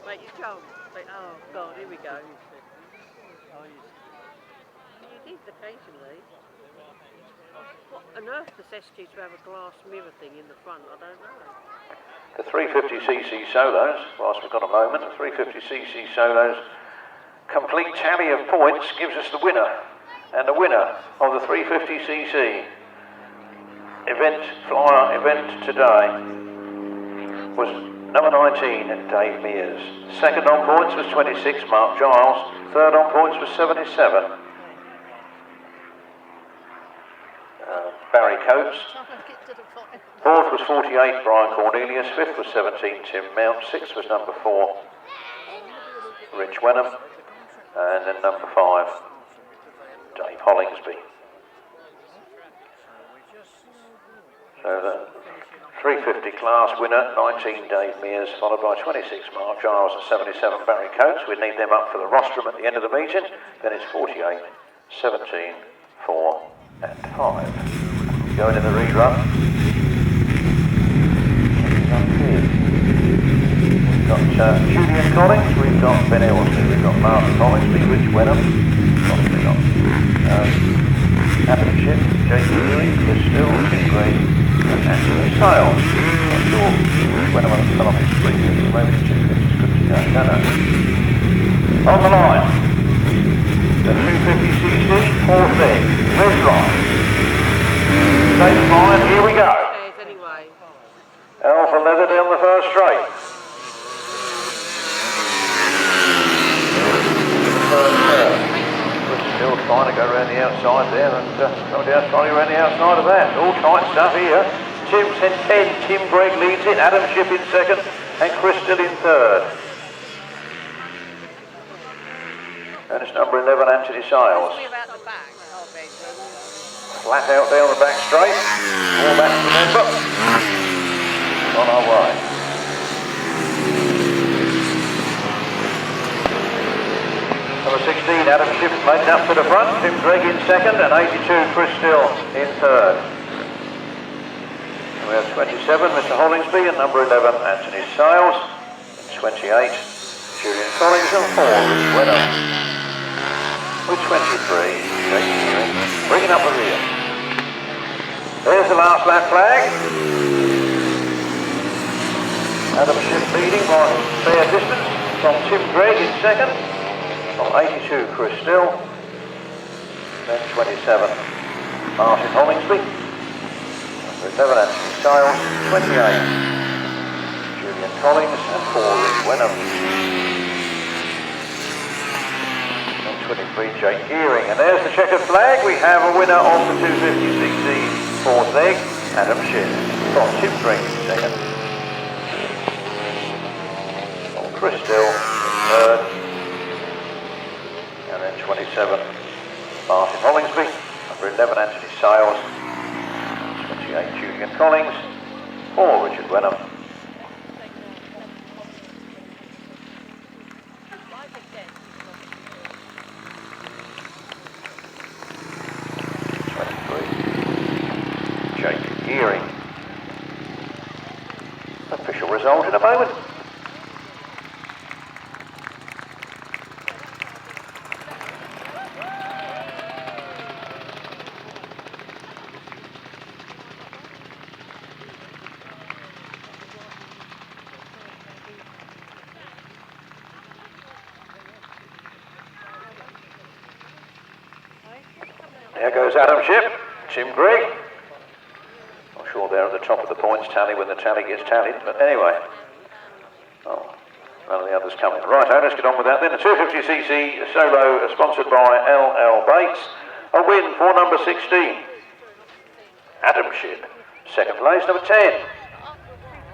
Mate, you told me. Like, oh God, here we go. Oh, you did occasionally. What on earth possessed you to have a glass mirror thing in the front? I don't know. The 350cc solos, whilst we've got a moment, the 350cc solos complete tally of points gives us the winner. And the winner of the 350cc flyer event today was number 19, Dave Mears. Second on points was 26, Mark Giles. Third on points was 77, Barry Coates. Fourth was 48, Brian Cornelius. Fifth was 17, Tim Mount. Sixth was number 4, Rich Wenham. And then number 5, Dave Hollingsby. So the 350 class winner, 19 Dave Mears, followed by 26 Mark Giles and 77 Barry Coates. We need them up for the rostrum at the end of the meeting. Then it's 48, 17, 4 and 5. Going in the rerun. We've got Julian Collins, we've got Ben Elsley, we've got Martin Hollingsby, Rich Wenham, obviously not Adam Schiff, Jason Leary, Chris Still, Tim Gray, and Anthony Sales. Not sure when I'm going to come off his feet at the moment, it's just good to go. No. On the line, the 250cc, fourth leg, red line. Same line, here we go. Alpha Leather down the first straight. Still trying to go around the outside there, and somebody else trying to go around the outside of that. All tight stuff here. Tim's in 10, Tim Gregg leads it, Adam Schiff in second, and Chris still in third. And it's number 11, Anthony Sales. Flat out down the back straight. All that to remember. On our way. Number 16, Adam Schiff made up to the front, Tim Drake in second and 82 Chris Still in third. We have 27, Mr. Hollingsby, and number 11, Anthony Sales. 28, Julian Collins, and 4, Rich Weather. With 23, Jake Hearing, bringing up the rear. There's the last lap flag. Adam Schiff leading by fair distance from Tim Drake in second. From 82, Chris Still. Then 27, Martin Hollingsby. Number 11, Anthony Sales. 28, Julian Collins, and 4, Rich Wenham. And 23, Jake Gearing. And there's the checkered flag. We have a winner of the 250cc fourth leg, Adam Schiff. From Tim Drake in second. From Chris Still in third. And then 27, Martin Hollingsby. Number 11, Anthony Sales. 28, Julian Collins. 4, Richard Wenham. 23, Jake Gearing. Official result in a moment. There goes Adam Schiff, Tim Grigg. I'm sure they're at the top of the points tally when the tally gets tallied, but anyway. Oh, none of the others coming. Right, let's get on with that then. The 250cc solo sponsored by LL Bates. A win for number 16, Adam Schiff. Second place, number 10.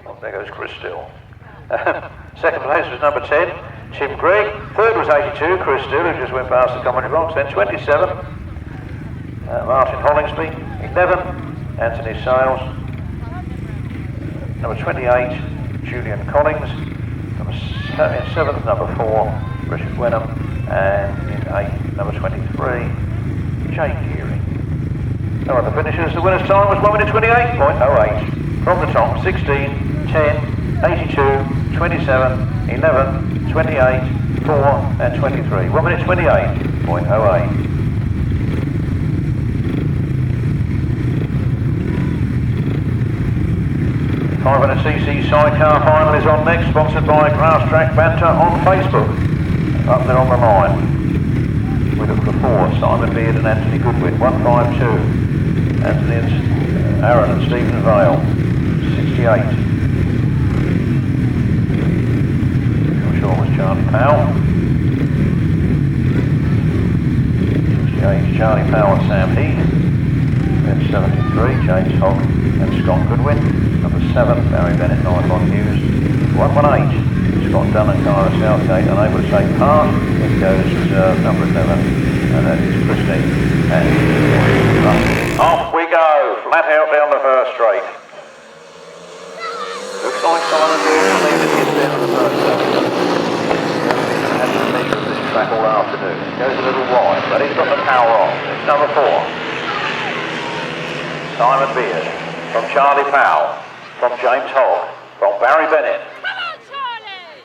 Oh, there goes Chris Still. Second place was number 10, Tim Grigg. Third was 82, Chris Still, who just went past the commentary box. Then 27. Martin Hollingsby, 11, Anthony Sales, number 28, Julian Collins, in 7th, number 4, Richard Wenham, and in 8th, number 23, Jake Gearing. No other finishers. The winner's time was 1 minute 28.08. From the top, 16, 10, 82, 27, 11, 28, 4, and 23. 1 minute 28.08. 500cc sidecar final is on next, sponsored by Grasstrack Banter on Facebook. Up there on the line. We look for 4, Simon Beard and Anthony Goodwin. 152, Anthony and Aaron and Stephen Vale. 68. I'm sure it was Charlie Powell. 68, Charlie Powell and Sam Heath. Then 73, James Hogg and Scott Goodwin. Number 7, Barry Bennett, 9 on Hughes. 118, Scott Dunn and Kyra Southgate, unable to take part. It goes number 11, and that is Christine. And off we go, flat out down the first straight. Looks like Simon Beard will lead it in there on the first straight. He's had to measure this track all afternoon. It goes a little wide, but he's got the power on. It's number 4. Simon Beard, from Charlie Powell, from James Hogg, from Barry Bennett. Come on, Charlie!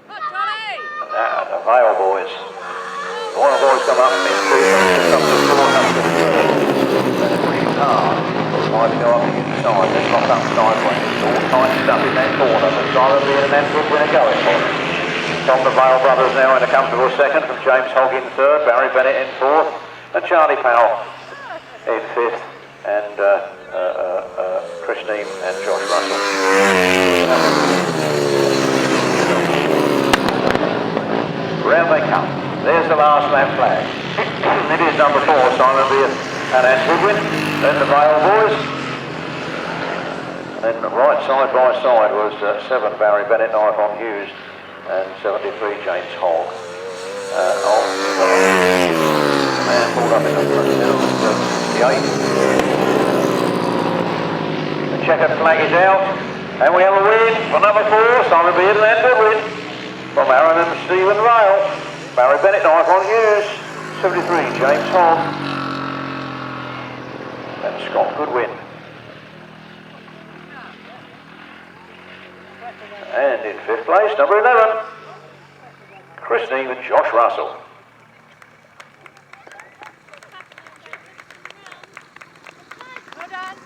Come on, Charlie! And now the Vale boys. The Vale boys come up in 200, up to 400. That's pretty hard. Why to go up the inside, then lock up sideways. It's all tightened up in that corner, but Simon Beard and then Goodwin are going for it. From the Vale brothers now in a comfortable second, from James Hogg in third, Barry Bennett in fourth, and Charlie Powell in fifth. And Christine and Josh Russell. Round they come. There's the last lap flag. It is number 4, Simon Beard and Anne Goodwin. Then the Vale boys. And then right side by side was 7, Barry Bennett, 9 on Hughes, and 73, James Hogg. The man pulled up in the middle, 68. Checkered flag is out, and we have a win for number 4, Simon Beard and Anne Goodwin, from Aaron and Stephen Vale. Barry Bennett, 9 on Hughes, 73, James Hogg. And Scott Goodwin. And in 5th place, number 11, Christine and Josh Russell. Well done.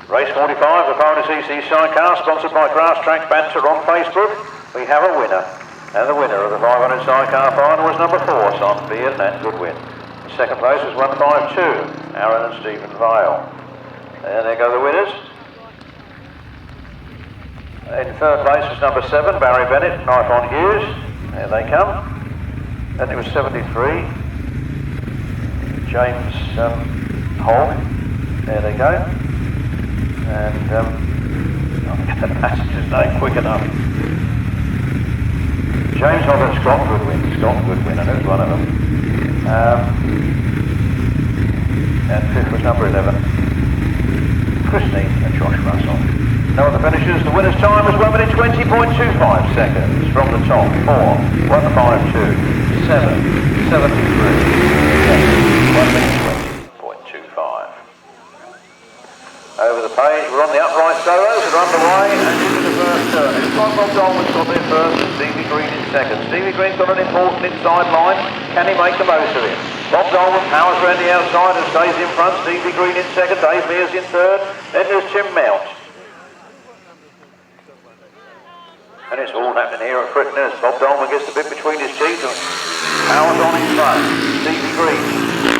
Race 45, the bonus EC sidecar, sponsored by Grasstrack Banter on Facebook. We have a winner. And the winner of the 500 sidecar final was number 4, Simon Beard and Goodwin. The second place was 152, Aaron and Stephen Vale. And there go the winners. In 3rd place was number 7, Barry Bennett, Knife on Hughes. There they come. Then it was 73, James Hogg. There they go. And I'll get the passenger's name quick enough. James Hogg and Scott Goodwin, and who's one of them. And 5th was number 11, Christine and Josh Russell. Now the finishers, the winner's time was 1 minute 20.25 seconds from the top. 4, 152, 7, 73, 1 minute 20.25. Over the page, we're on the upright solos that are underway and into the first turn. It's got Bob Dolman's got there first and Stevie Green in second. Stevie Green's got an important inside line. Can he make the most of it? Bob Dolman powers around the outside and stays in front. Stevie Green in second, Dave Mears in third. Then there's Tim Mount. And it's all happening here at Frittenden. Bob Dolman gets the bit between his teeth and powers on in front. Stevie Green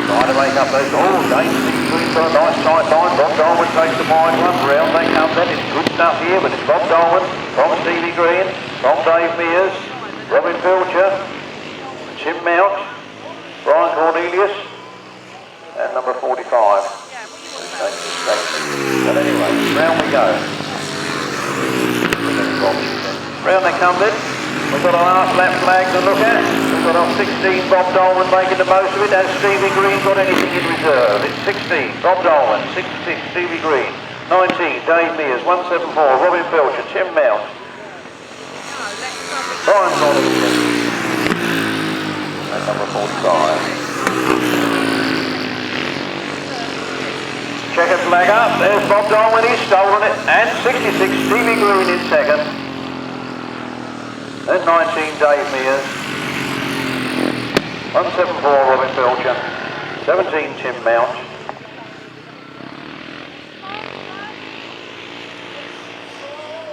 trying to make up those. Oh, Dave Stevie Green's got a nice tight line. Bob Dolman takes the wide one. Round they come then. It's good stuff here, but it's Bob Dolman from Stevie Green, from Dave Mears, Robin Pilcher, Tim Mount, Brian Cornelius, and number 45. But anyway, round we go. Round they come then. We've got our last lap flag to look at. We've got our 16, Bob Dolman making the most of it. Has Stevie Green got anything in reserve? It's 16, Bob Dolman, 66, Stevie Green, 19, Dave Mears, 174, Robin Pilcher, Tim Mount, Brian Cornelius, and number 45. Checkered flag up, there's Bob Dolman, he's stolen it, and 66, Stevie Green in second. Then 19, Dave Mears, 174, Robin Pilcher, 17, Tim Mount,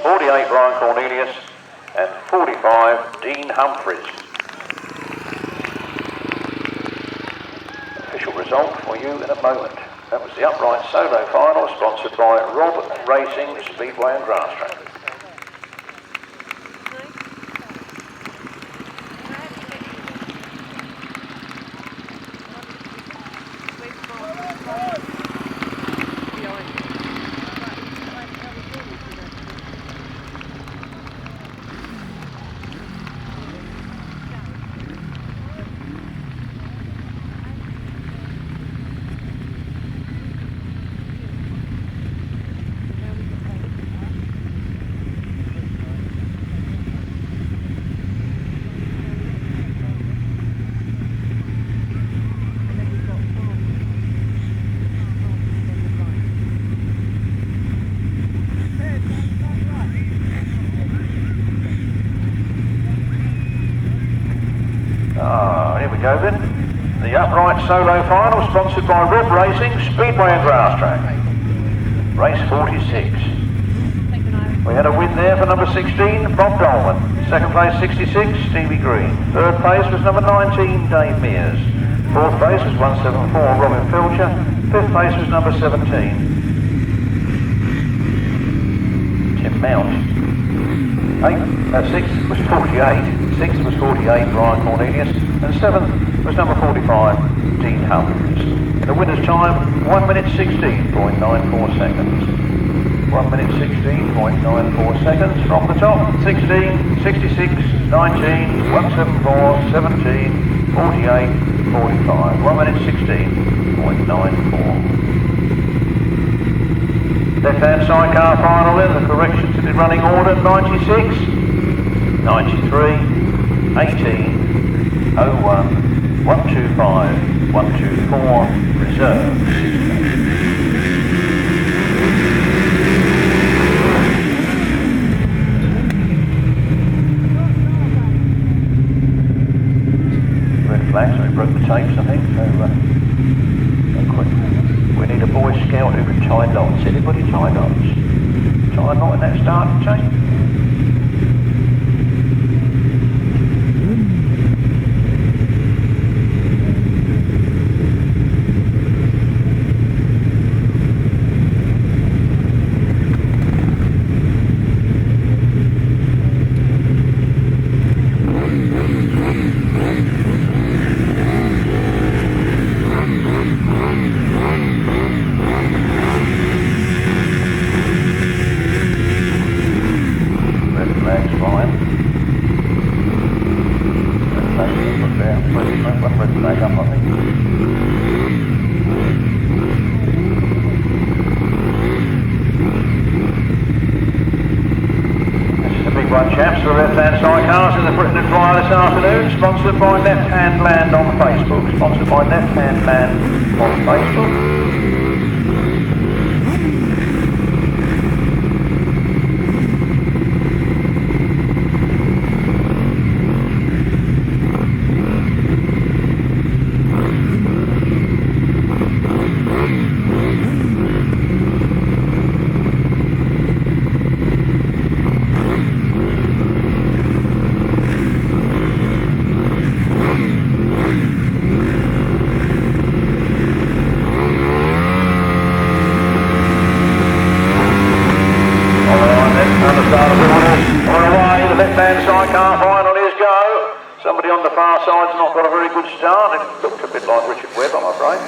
48, Brian Cornelius, and 45, Dean Humphreys. Official result for you in a moment. That was the upright solo final, sponsored by Rob Racing, Speedway and Grasstrack. Here we go then. The upright solo final sponsored by Rob Racing, Speedway and Grasstrack. Race 46. We had a win there for number 16, Bob Dolman. Second place 66, Stevie Green. Third place was number 19, Dave Mears. Fourth place was 174, Robin Pilcher. Fifth place was number 17, Tim Mount. Sixth was 48. Sixth was 48, Brian Cornelius. And seventh was number 45, Dean Humphreys. The winner's time, 1 minute 16.94 seconds. 1 minute 16.94 seconds from the top. 16, 66, 19, 174, 17, 48, 45. 1 minute 16.94. Left-hand side car final in, the correction to the running order, 96, 93, 18, 01, 125, 124, reserve. Red flag, so we broke the tapes, I think, so quick. We need a Boy Scout who can tie knots. Anybody tie knots? Tie a knot in that starting tape? Chaps, the left-hand side cars in the Frittenden Club this afternoon, sponsored by Left Hand Land on Facebook. Sponsored by Left Hand Land on Facebook. Somebody on the far side's not got a very good start. It looked a bit like Richard Webb, I'm afraid.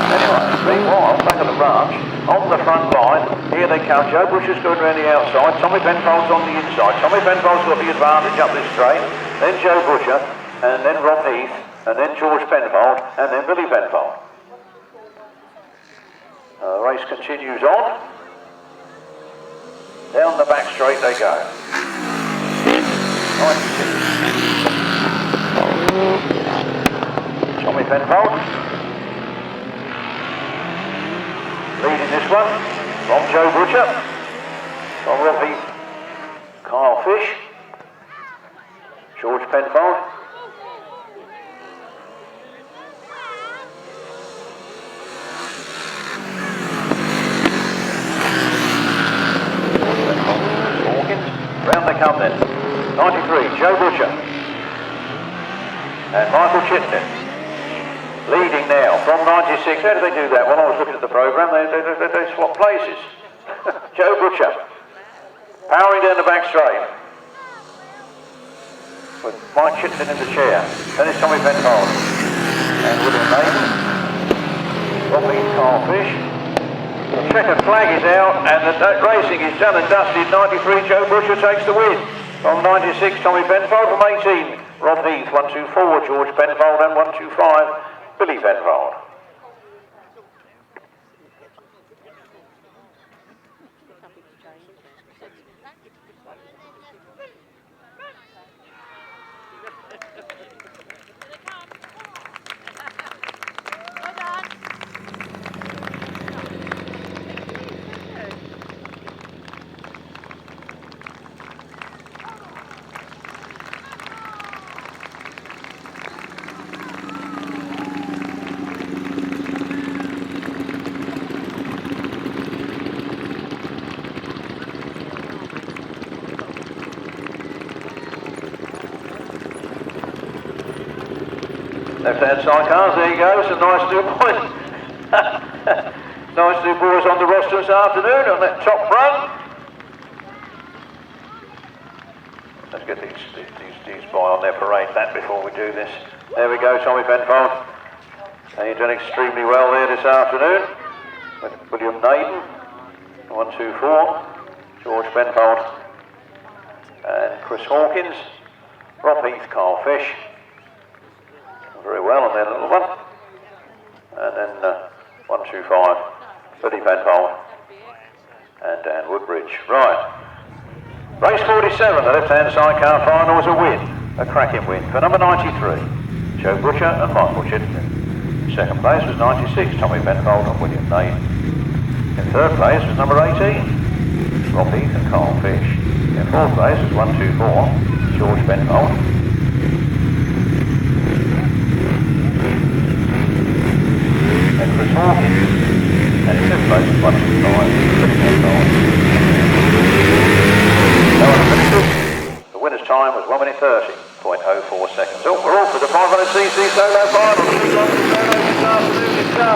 Anyway, meanwhile, back at the branch, on the front line, here they come. Joe Butcher's going around the outside. Tommy Penfold's on the inside. Tommy Penfold's got the advantage up this straight. Then Joe Butcher, and then Rob Heath, and then George Penfold, and then Billy Penfold. The race continues on. Down the back straight they go. Tommy Penfold leading this one from Joe Butcher, from Rob Heath, Kyle Fish, George Penfold, round they come then. 93, Joe Butcher and Michael Chittenden leading now from 96. How did they do that? When I was looking at the programme, they swapped places. Joe Butcher powering down the back straight with Mike Chittenden in the chair. Then it's Tommy Penfold and William Maiden, Robbie Carl Fish. The checkered flag is out and the racing is done and dusted. 93, Joe Butcher takes the win. From 96, Tommy Penfold. From 18, Rob Heath, 124, George Penfold, and 125, Billy Penfold. Left-hand side cars, there you go, some nice new boys. Nice new boys on the roster this afternoon on that top run. Let's get these by on their parade mat before we do this. There we go, Tommy Penfold. And you've done extremely well there this afternoon with William Naden 124, George Benfold and Chris Hawkins. Rob Heath, Carl Fish. Very well on their little one. And then 125, Billy Benfold and Dan Woodbridge. Right. Race 47, the left-hand side car final was a win. A cracking win for number 93, Joe Butcher and Michael Chitton. Second place was 96, Tommy Benfold and William Lane. In third place was number 18, Rob Heath and Carl Fish. In fourth place was 124, George Benfold. And Chris Hawkins. And in fifth place was 125, Billy Benfold. No one finishes. The winner's time was 1 minute 30.04 seconds. Oh, we're off for the 500cc solo final. The big one for solo this afternoon is go.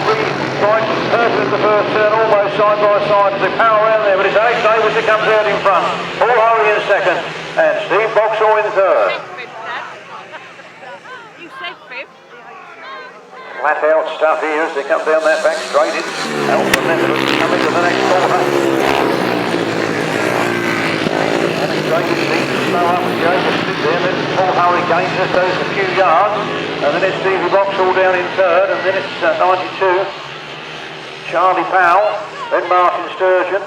3 points, perfect at the first turn, almost side by side. There's a power around there, but it's Alex Davis that comes out in front. Paul Hurry in second, and Steve Boxall in third. You said fifth. Flat out stuff here as they come down that back straight. It's Alpha Method coming to the next corner. And it's going to seem to slow up and go to stick there. Then Paul Hurry gains just those a few yards. And then it's Stevie Boxall down in third. And then it's 92. Charlie Powell. Then Martin Sturgeon.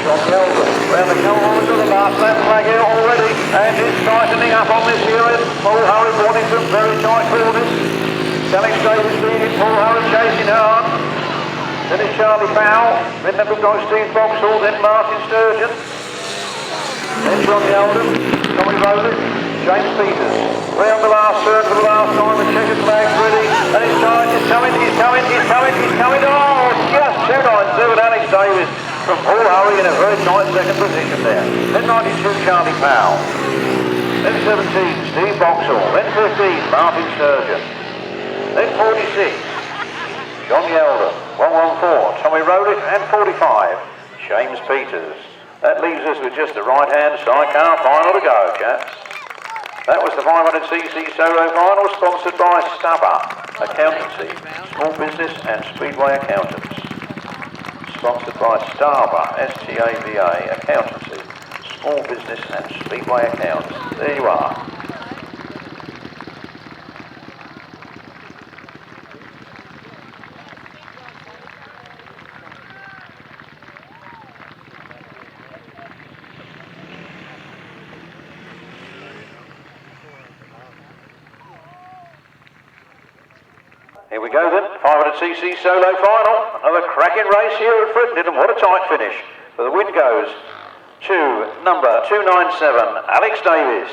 John Melvin round the corner to the last lap flag out already, and it's tightening up on this here. Paul Hurry wanting some very tight quarters. Alex Davis leading, Paul Hurry chasing hard. Then it's Charlie Powell, then they've got Steve Boxall, then Martin Sturgeon. Then John Yeldon, Tommy Rowley, James Peters. Round the last turn for the last time, the checkered flag's ready, and it's tight, he's coming. Oh, just 297, Alex Davis. From Paul Hurry in a very tight second position there. Then 92, Charlie Powell. Then 17, Steve Boxall. Then 15, Martin Sturgeon. Then 46, John Yeldon. 114, Tommy Rowley. And 45, James Peters. That leaves us with just the right-hand side car final to go, chaps. That was the 500cc solo final, sponsored by Stubber Accountancy, Small Business and Speedway Accountants. Sponsored by Stava, S-T-A-V-A, Accountancy, Small Business and Speedway Accounts. There you are. Here we go then, 500cc solo final. Another cracking race here at Frittenden, and what a tight finish. For the win goes to number 297, Alex Davis.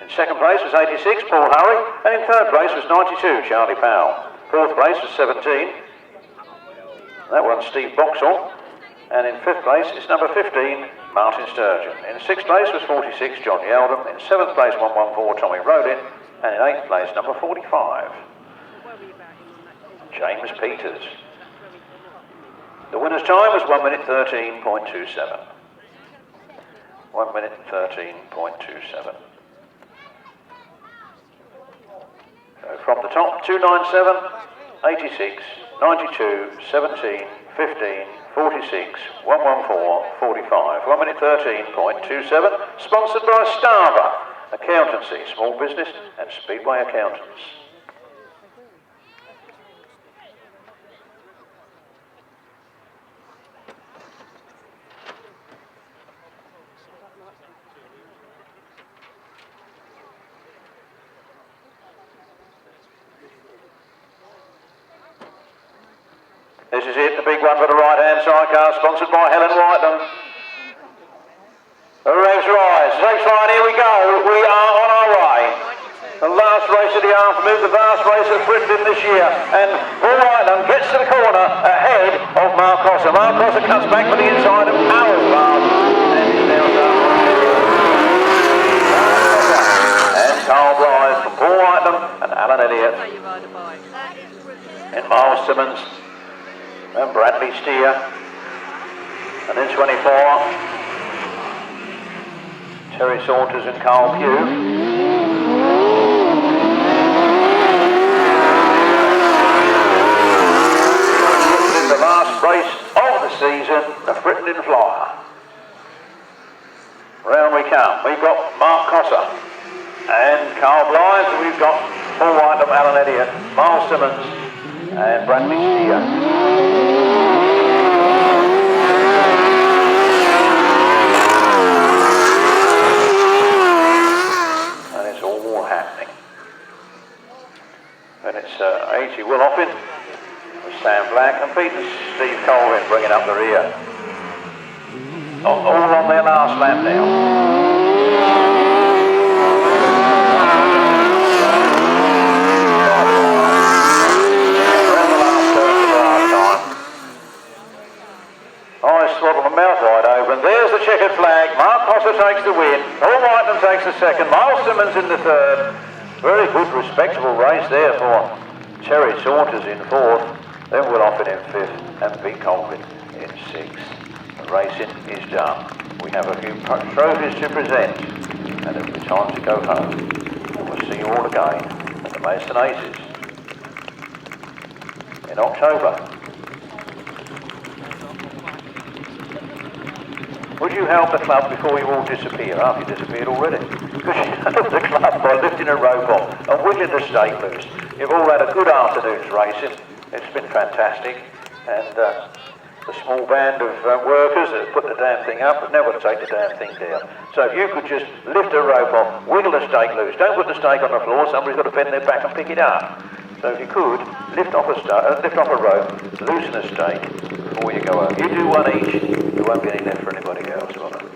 In second place was 86, Paul Hurry, and in third place was 92, Charlie Powell. Fourth place was 17. That one's Steve Boxall. And in fifth place is number 15, Martin Sturgeon. In sixth place was 46, John Yeldon. In seventh place, 114, Tommy Rodin. And in eighth place, number 45. James Peters. The winner's time was 1 minute 13.27. 1 minute 13.27. So from the top, 297, 86, 92, 17, 15, 46, 114, 45. 1 minute 13.27. Sponsored by Stava Accountancy, Small Business and Speedway Accountants. This is it, the big one for the right-hand side car, sponsored by Helen Whiteland. The revs rise, race line, here we go, we are on our way. The last race of the afternoon, the last race of Frittenden this year, and Paul Whiteland gets to the corner ahead of Mark Crosser. Mark Crosser cuts back for the inside of Powell's pass, and he's now done. And Carl Blythe from Paul Whiteland and Alan Elliott. And Miles Simmons. And Bradley Steer, and then 24, Terry Saunders and Carl Pugh. Paul Whiteham, Alan Elliott, Miles Simmons and Bradley Steer. And it's all happening. And it's 80 Will Offen with Sam Black and Pete and Steve Colvin bringing up the rear. All on their last lap now. Eyes swaddled and mouth wide open. There's the checkered flag. Mark Hosser takes the win. Paul Whiteham takes the second. Miles Simmons in the third. Very good, respectable race there for Terry Saunders in fourth. Then Will Offen in fifth and Pete Colvin in sixth. The racing is done. We have a few trophies to present and it'll be time to go home. And we'll see you all again at the Mason Aces in October. Would you help the club before you all disappear? After you disappeared already. Because you help the club by lifting a rope off and wiggling the stake loose. You've all had a good afternoon's racing. It's been fantastic. And the small band of workers that put the damn thing up have never take the damn thing down. So if you could just lift a rope off, wiggle the stake loose. Don't put the stake on the floor. Somebody's got to bend their back and pick it up. So if you could, lift off a rope, loosen a stake before you go home. You do one each, there won't be any left for anybody else, will there?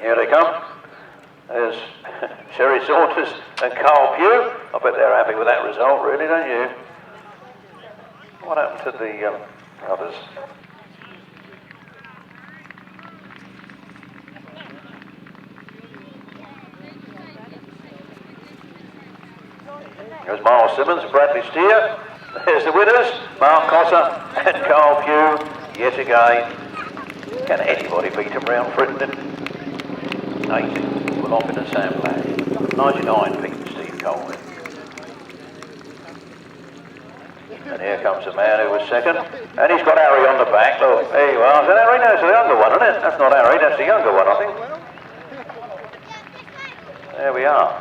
Here they come. There's Sherry Saunders and Carl Pugh. I bet they're happy with that result, really, don't you? What happened to the others? There's Miles Simmons and Bradley Steer. There's the winners, Mark Hosser and Carl Pugh, yet again. Can anybody beat them round Frittenden? 80, Will Offen and Sam Black. 99, Pete and Steve Colvin. And here comes the man who was second. And he's got Harry on the back. Look, there you are. Is that Harry? No, it's the younger one, isn't it? That's not Harry, that's the younger one, I think. There we are.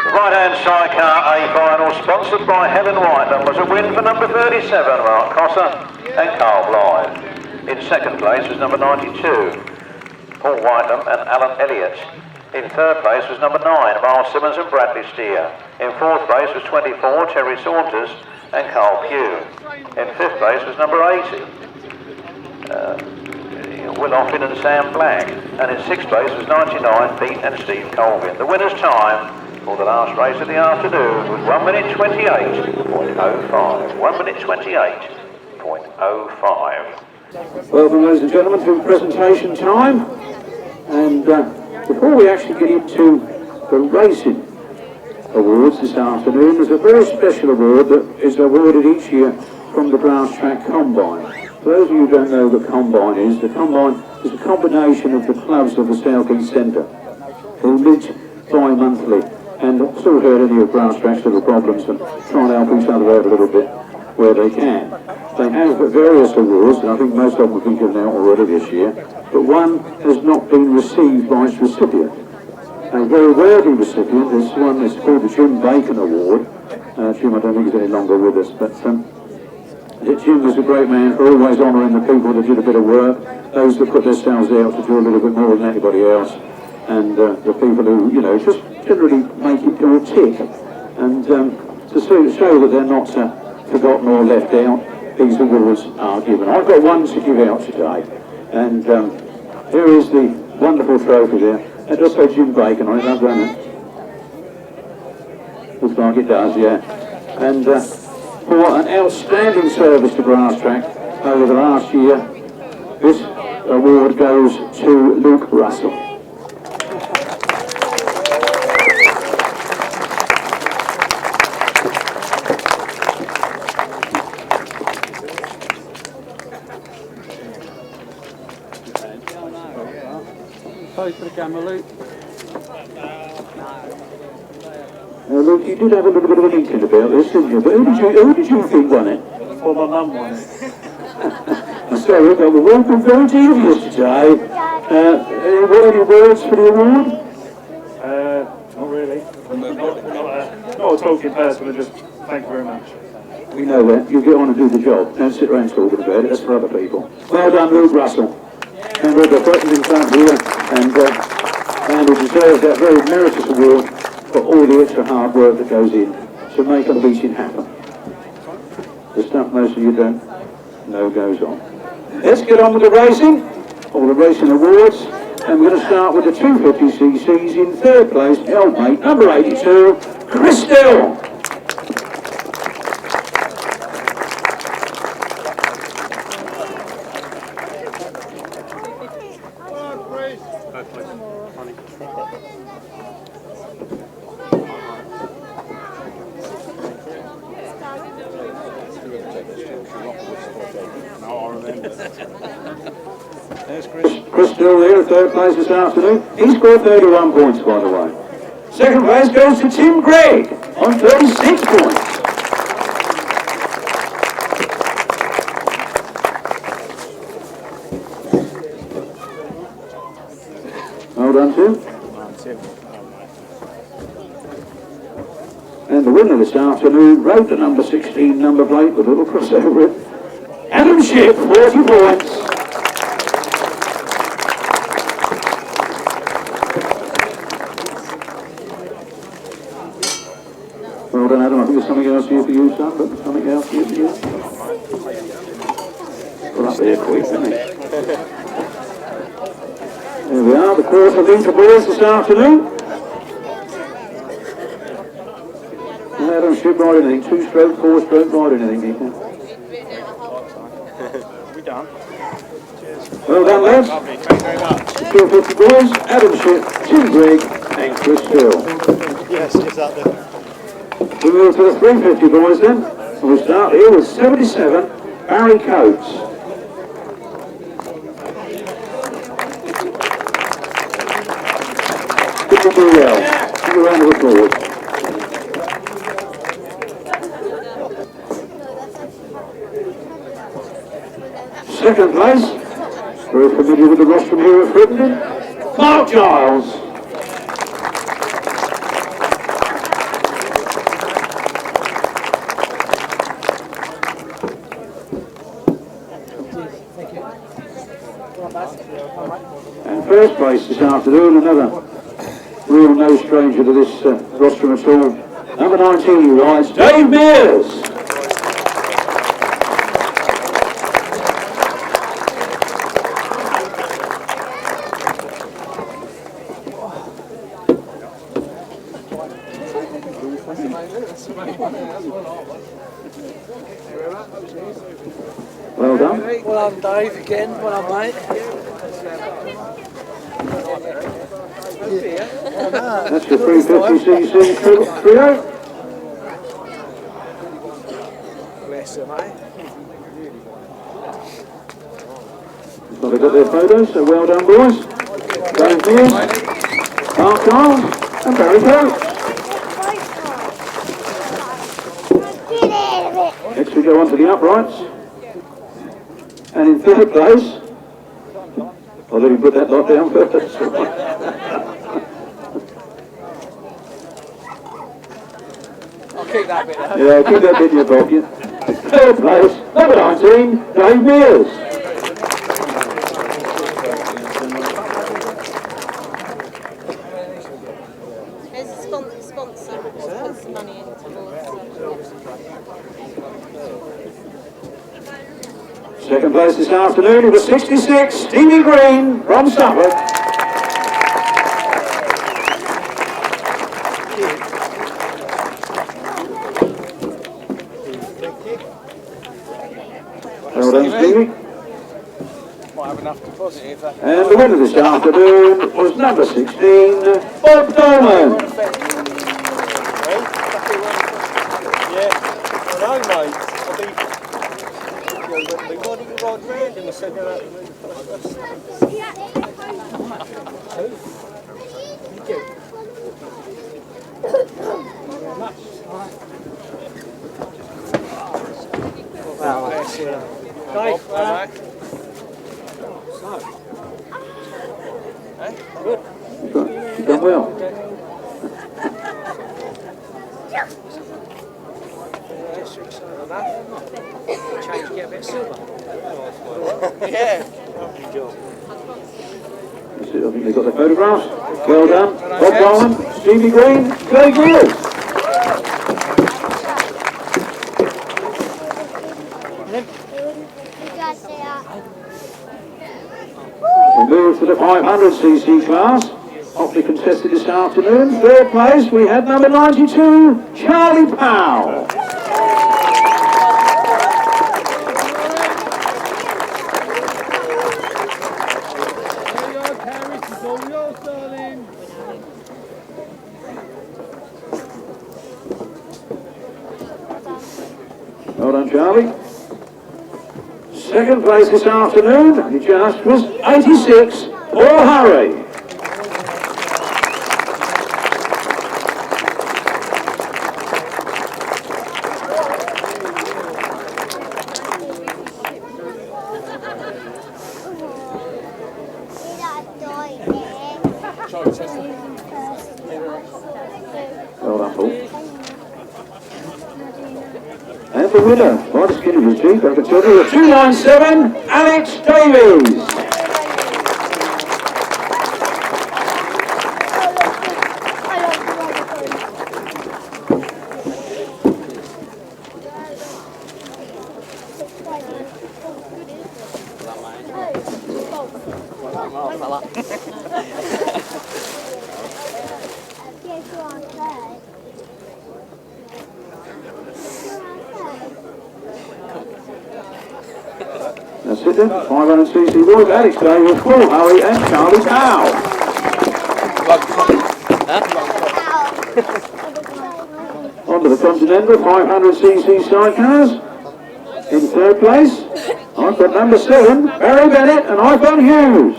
The right-hand side car A final, sponsored by Helen Whiteham, was a win for number 37, Mark Hosser and Carl Blythe. In second place was number 92, Paul Whiteham and Alan Elliott. In third place was number 9, Miles Simmons and Bradley Steer. In fourth place was 24, Terry Saunders and Carl Pugh. In fifth place was number 80, Will Offen and Sam Black. And in sixth place was 99, Pete and Steve Colvin. The winner's time for the last race of the afternoon was 1 minute 28.05. 1 minute 28.05. Welcome, ladies and gentlemen, to presentation time. And before we actually get into the racing awards this afternoon, there's a very special award that is awarded each year from the Grasstrack Combine. For those of you who don't know what the Combine is a combination of the clubs of the South East Centre who meet bi-monthly and sort of heard any of Grasstrack's little problems and try and help each other out a little bit where they can. They have various awards, and I think most of them have been given out already this year, but one has not been received by its recipient. A very worthy recipient is one that's called the Jim Bacon Award. Jim, I don't think he's any longer with us, but Jim was a great man for always honouring the people that did a bit of work, those that put themselves out to do a little bit more than anybody else, and the people who, you know, just generally make it go tick. And to show that they're not forgotten or left out, these awards are given. I've got one to give out today, and here is the wonderful trophy there. It does say Jim Bacon on it, doesn't it? Looks like it does, yeah. And for an outstanding service to Grasstrack over the last year, this award goes to Luke Russell. Pose for the camera, Luke. Luke, you did have a little bit of an inkling about this, didn't you? But who did you think won it? Well, my mum won it. So, we've got the welcome very devious today. Any words for the award? Not really. Not a talking person, but just thank you very much. We know that. You get on and do the job. Don't sit around talking about it. That's for other people. Well done, Luke Russell. Member of the Frittenden Club here, and he deserves that very meritorious award for all the extra hard work that goes in to make a meeting happen. The stuff most of you don't know goes on. Let's get on with the racing, all the racing awards, and we're going to start with the 250cc's in third place, helpmate number 82, Chris Dill. There's Chris Dill there, third place this afternoon. He scored 31 points, by the way. Second place goes to Tim Gregg on 36 points. Well done, Tim. And the winner this afternoon rode the number 16 number plate with a little cross over it. Adam Ship, 40 points. Well done, Adam. I think there's something else here for you, son, but something else here for you. Got up there quick, didn't he? There we are, the quarter thing for boys this afternoon. And Adam Ship ride anything, 2-stroke, 4-stroke, ride anything, he can. We done. Well done, lads. Lovely, thank you very much. 250 boys, Adam Ship, Tim Gregg, and Chris Dill. Yes, it's up there. We move to the 350 boys then. And we'll start here with 77, Barry Coates. Good to do well. Give a round of applause. Second place, very familiar with the rostrum here at Frittenden, Mark Giles. And first place this afternoon, another real no stranger to this rostrum at all. Number 19 he rides, Dave Mears. Well done. Well done, Dave, again. Well done, mate. That's the 350cc trio. Bless her, mate. Well, they've got their photos, so well done, boys. Dave Mears, Mark Giles, and Barry Coates. Next we go on to the uprights. And in third place, I'll let you put that lot down first. I'll keep that bit though. Yeah, keep that bit in your pocket. Third place, number 19, Dave Mears. There's a sponsor money in towards. Second place this afternoon, it was 66, Stevie Green from Suffolk. Well done, Stevie. Might have enough deposit if that. And the winner this afternoon was number 16, Bob Dolman. Yeah, I know, mate. They wanted to ride round and I said, no, bless you. Dave, You've done well. Change, get a bit silver. Yeah. I think they've got the photographs. Well done. Bob Bowen, Stevie Green, Gary Gill. We move to the 500cc class. Hotly contested this afternoon. Third place, we had number 92, Charlie Powell. Well done, Charlie. Second place this afternoon, he just was 86, Paul Hurry. Well done, Paul. And the winner, by the skin of his teeth, I can tell you, 297, Alex Davies. That's it then, 500cc boys, Alex Davies, Paul Hurry and Charlie Powell. On to the Continental 500cc sidecars. In third place, I've got number 7, Barry Bennett and Ivan Hughes.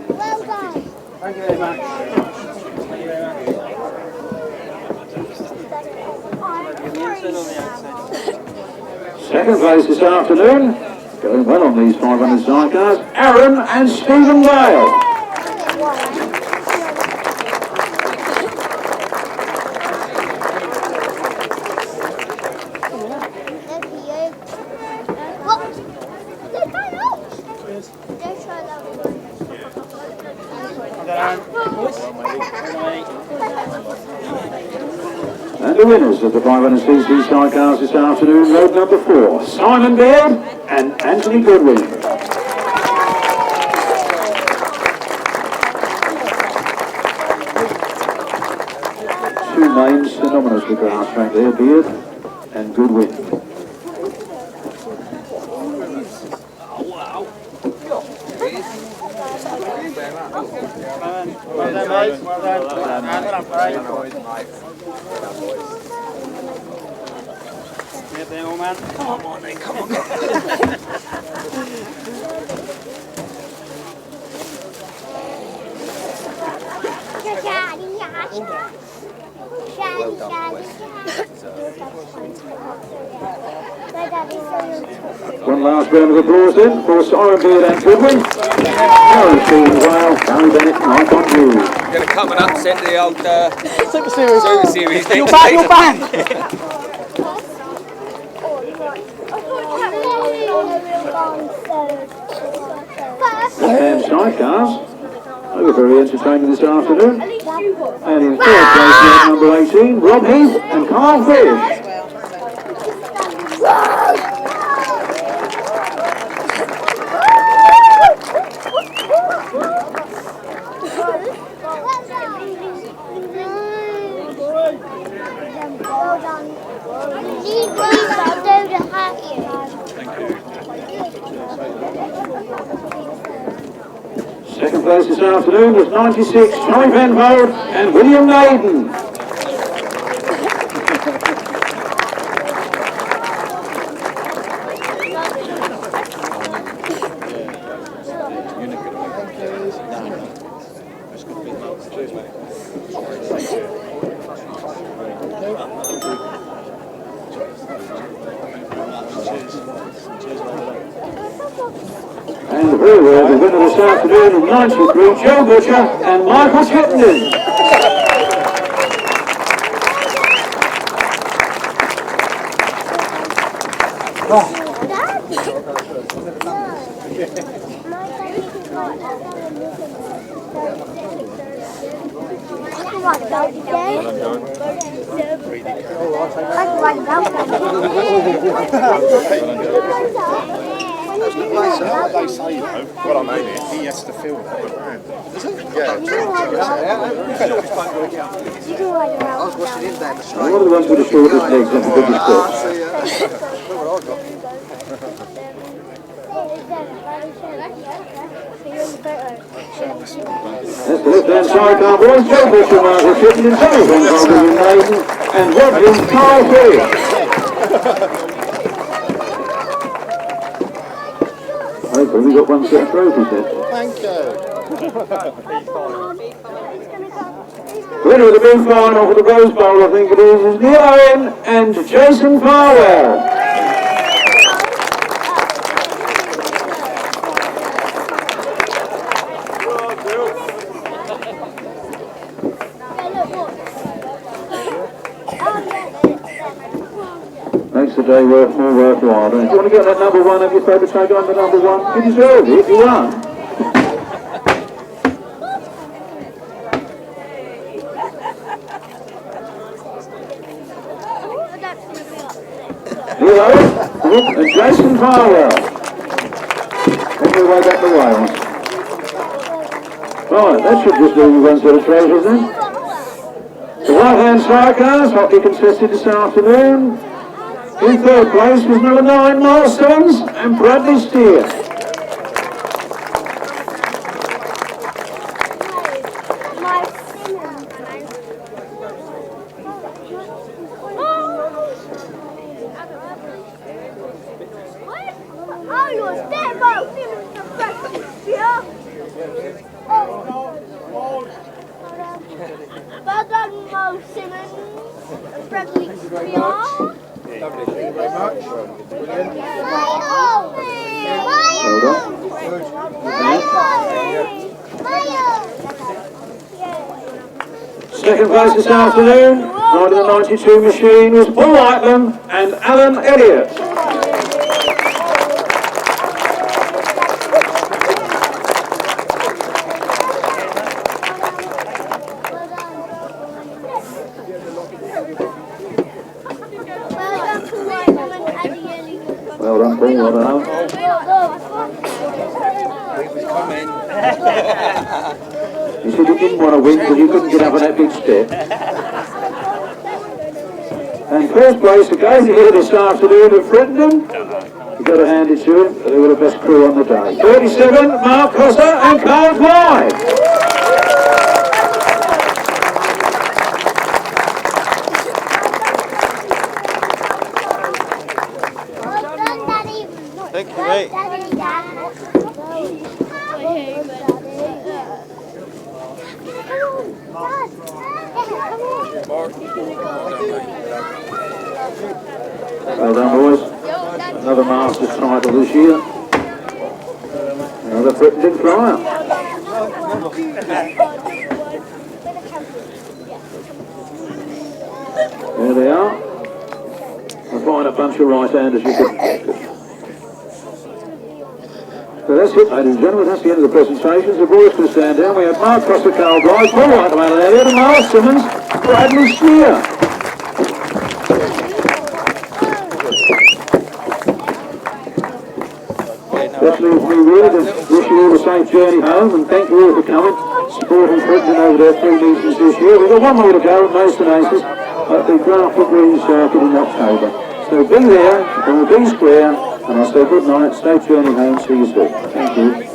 Well done. Thank you very much. Second place this afternoon, going well on these 500 sidecars, Aaron and Stephen Gale. And the winners of the 500cc sidecars this afternoon, road number 4, Simon Beard and Anthony Goodwin. Two names synonymous with Grasstrack there, Beard and Goodwin. Well done, mate. Well done. Get there, old man. Come on, then. Come on. One last round of applause then for Simon Beard and Goodwin. Aaron Stephen Gale, Barry Bennett and Ivan Hughes. Going to come and upset the old Super Series. Super Series. You're back, you're back. And sidecars, they were very entertaining this afternoon. And in third place, we have number 18, Rob Heath and Carl Fish. Well done. These ones are so to have you. Second place this afternoon was 96, Troy Van Vold and William Naden. And the very well, the winner this afternoon in 93, Joe Butcher and Michael Chittenden. They say, well, I know it, he has to fill that. Yeah. I was watching him down the street. One of the ones with the shortest legs and the biggest foot. Look what I got. That's the left-hand side car boys, Joe Butcher, Michael Chittenden, Patron, and Rodgers, Kyle Free. Hopefully we got one set of trophies there. Thank you. Winner of the big final for the Rose Bowl, I think it is Neil Owen and Jason Farwell. Makes the day more worthwhile, don't it? You want to get that number one, have your favourite take on the number one? You deserve it if you won. Neil Owen and Jason Farwell. Make your way back the way. Right, that should just do one set of treasures then. The right-hand side cars, hotly contested this afternoon. In third place was number 9, Milestones, and Bradley Steer. Second place this afternoon, riding the 92 machine, was Paul Whiteman and Alan Elliott. Well done, Paul, well done. You said you didn't want to win because you couldn't get up on that big step. And first place, again here this afternoon at Frittenden. You've got to hand it to them, they were the best crew on the day. 37, Mark Costa and Carl Blythe. Thank you, mate. Well done, boys. Another Masters title this year. Another Frittenden flyer. There they are. A fine a bunch of right-handers you could. So that's it, ladies and gentlemen, that's the end of the presentations. The boys can stand down. We have Mark Costa, Carl Blythe, Paul Whiteman and Elliott, and Miles Simmons, Bradley Steer. That leaves me really to wish you all a safe journey home, and thank you all for coming, supporting Frittenden over their 3 meetings this year. We've got one more to go at Mason Aces at the Grasstrack Green Circuit in October. So be there, and we'll be square. And I'll say good night, safe journey home, see you soon. Thank you.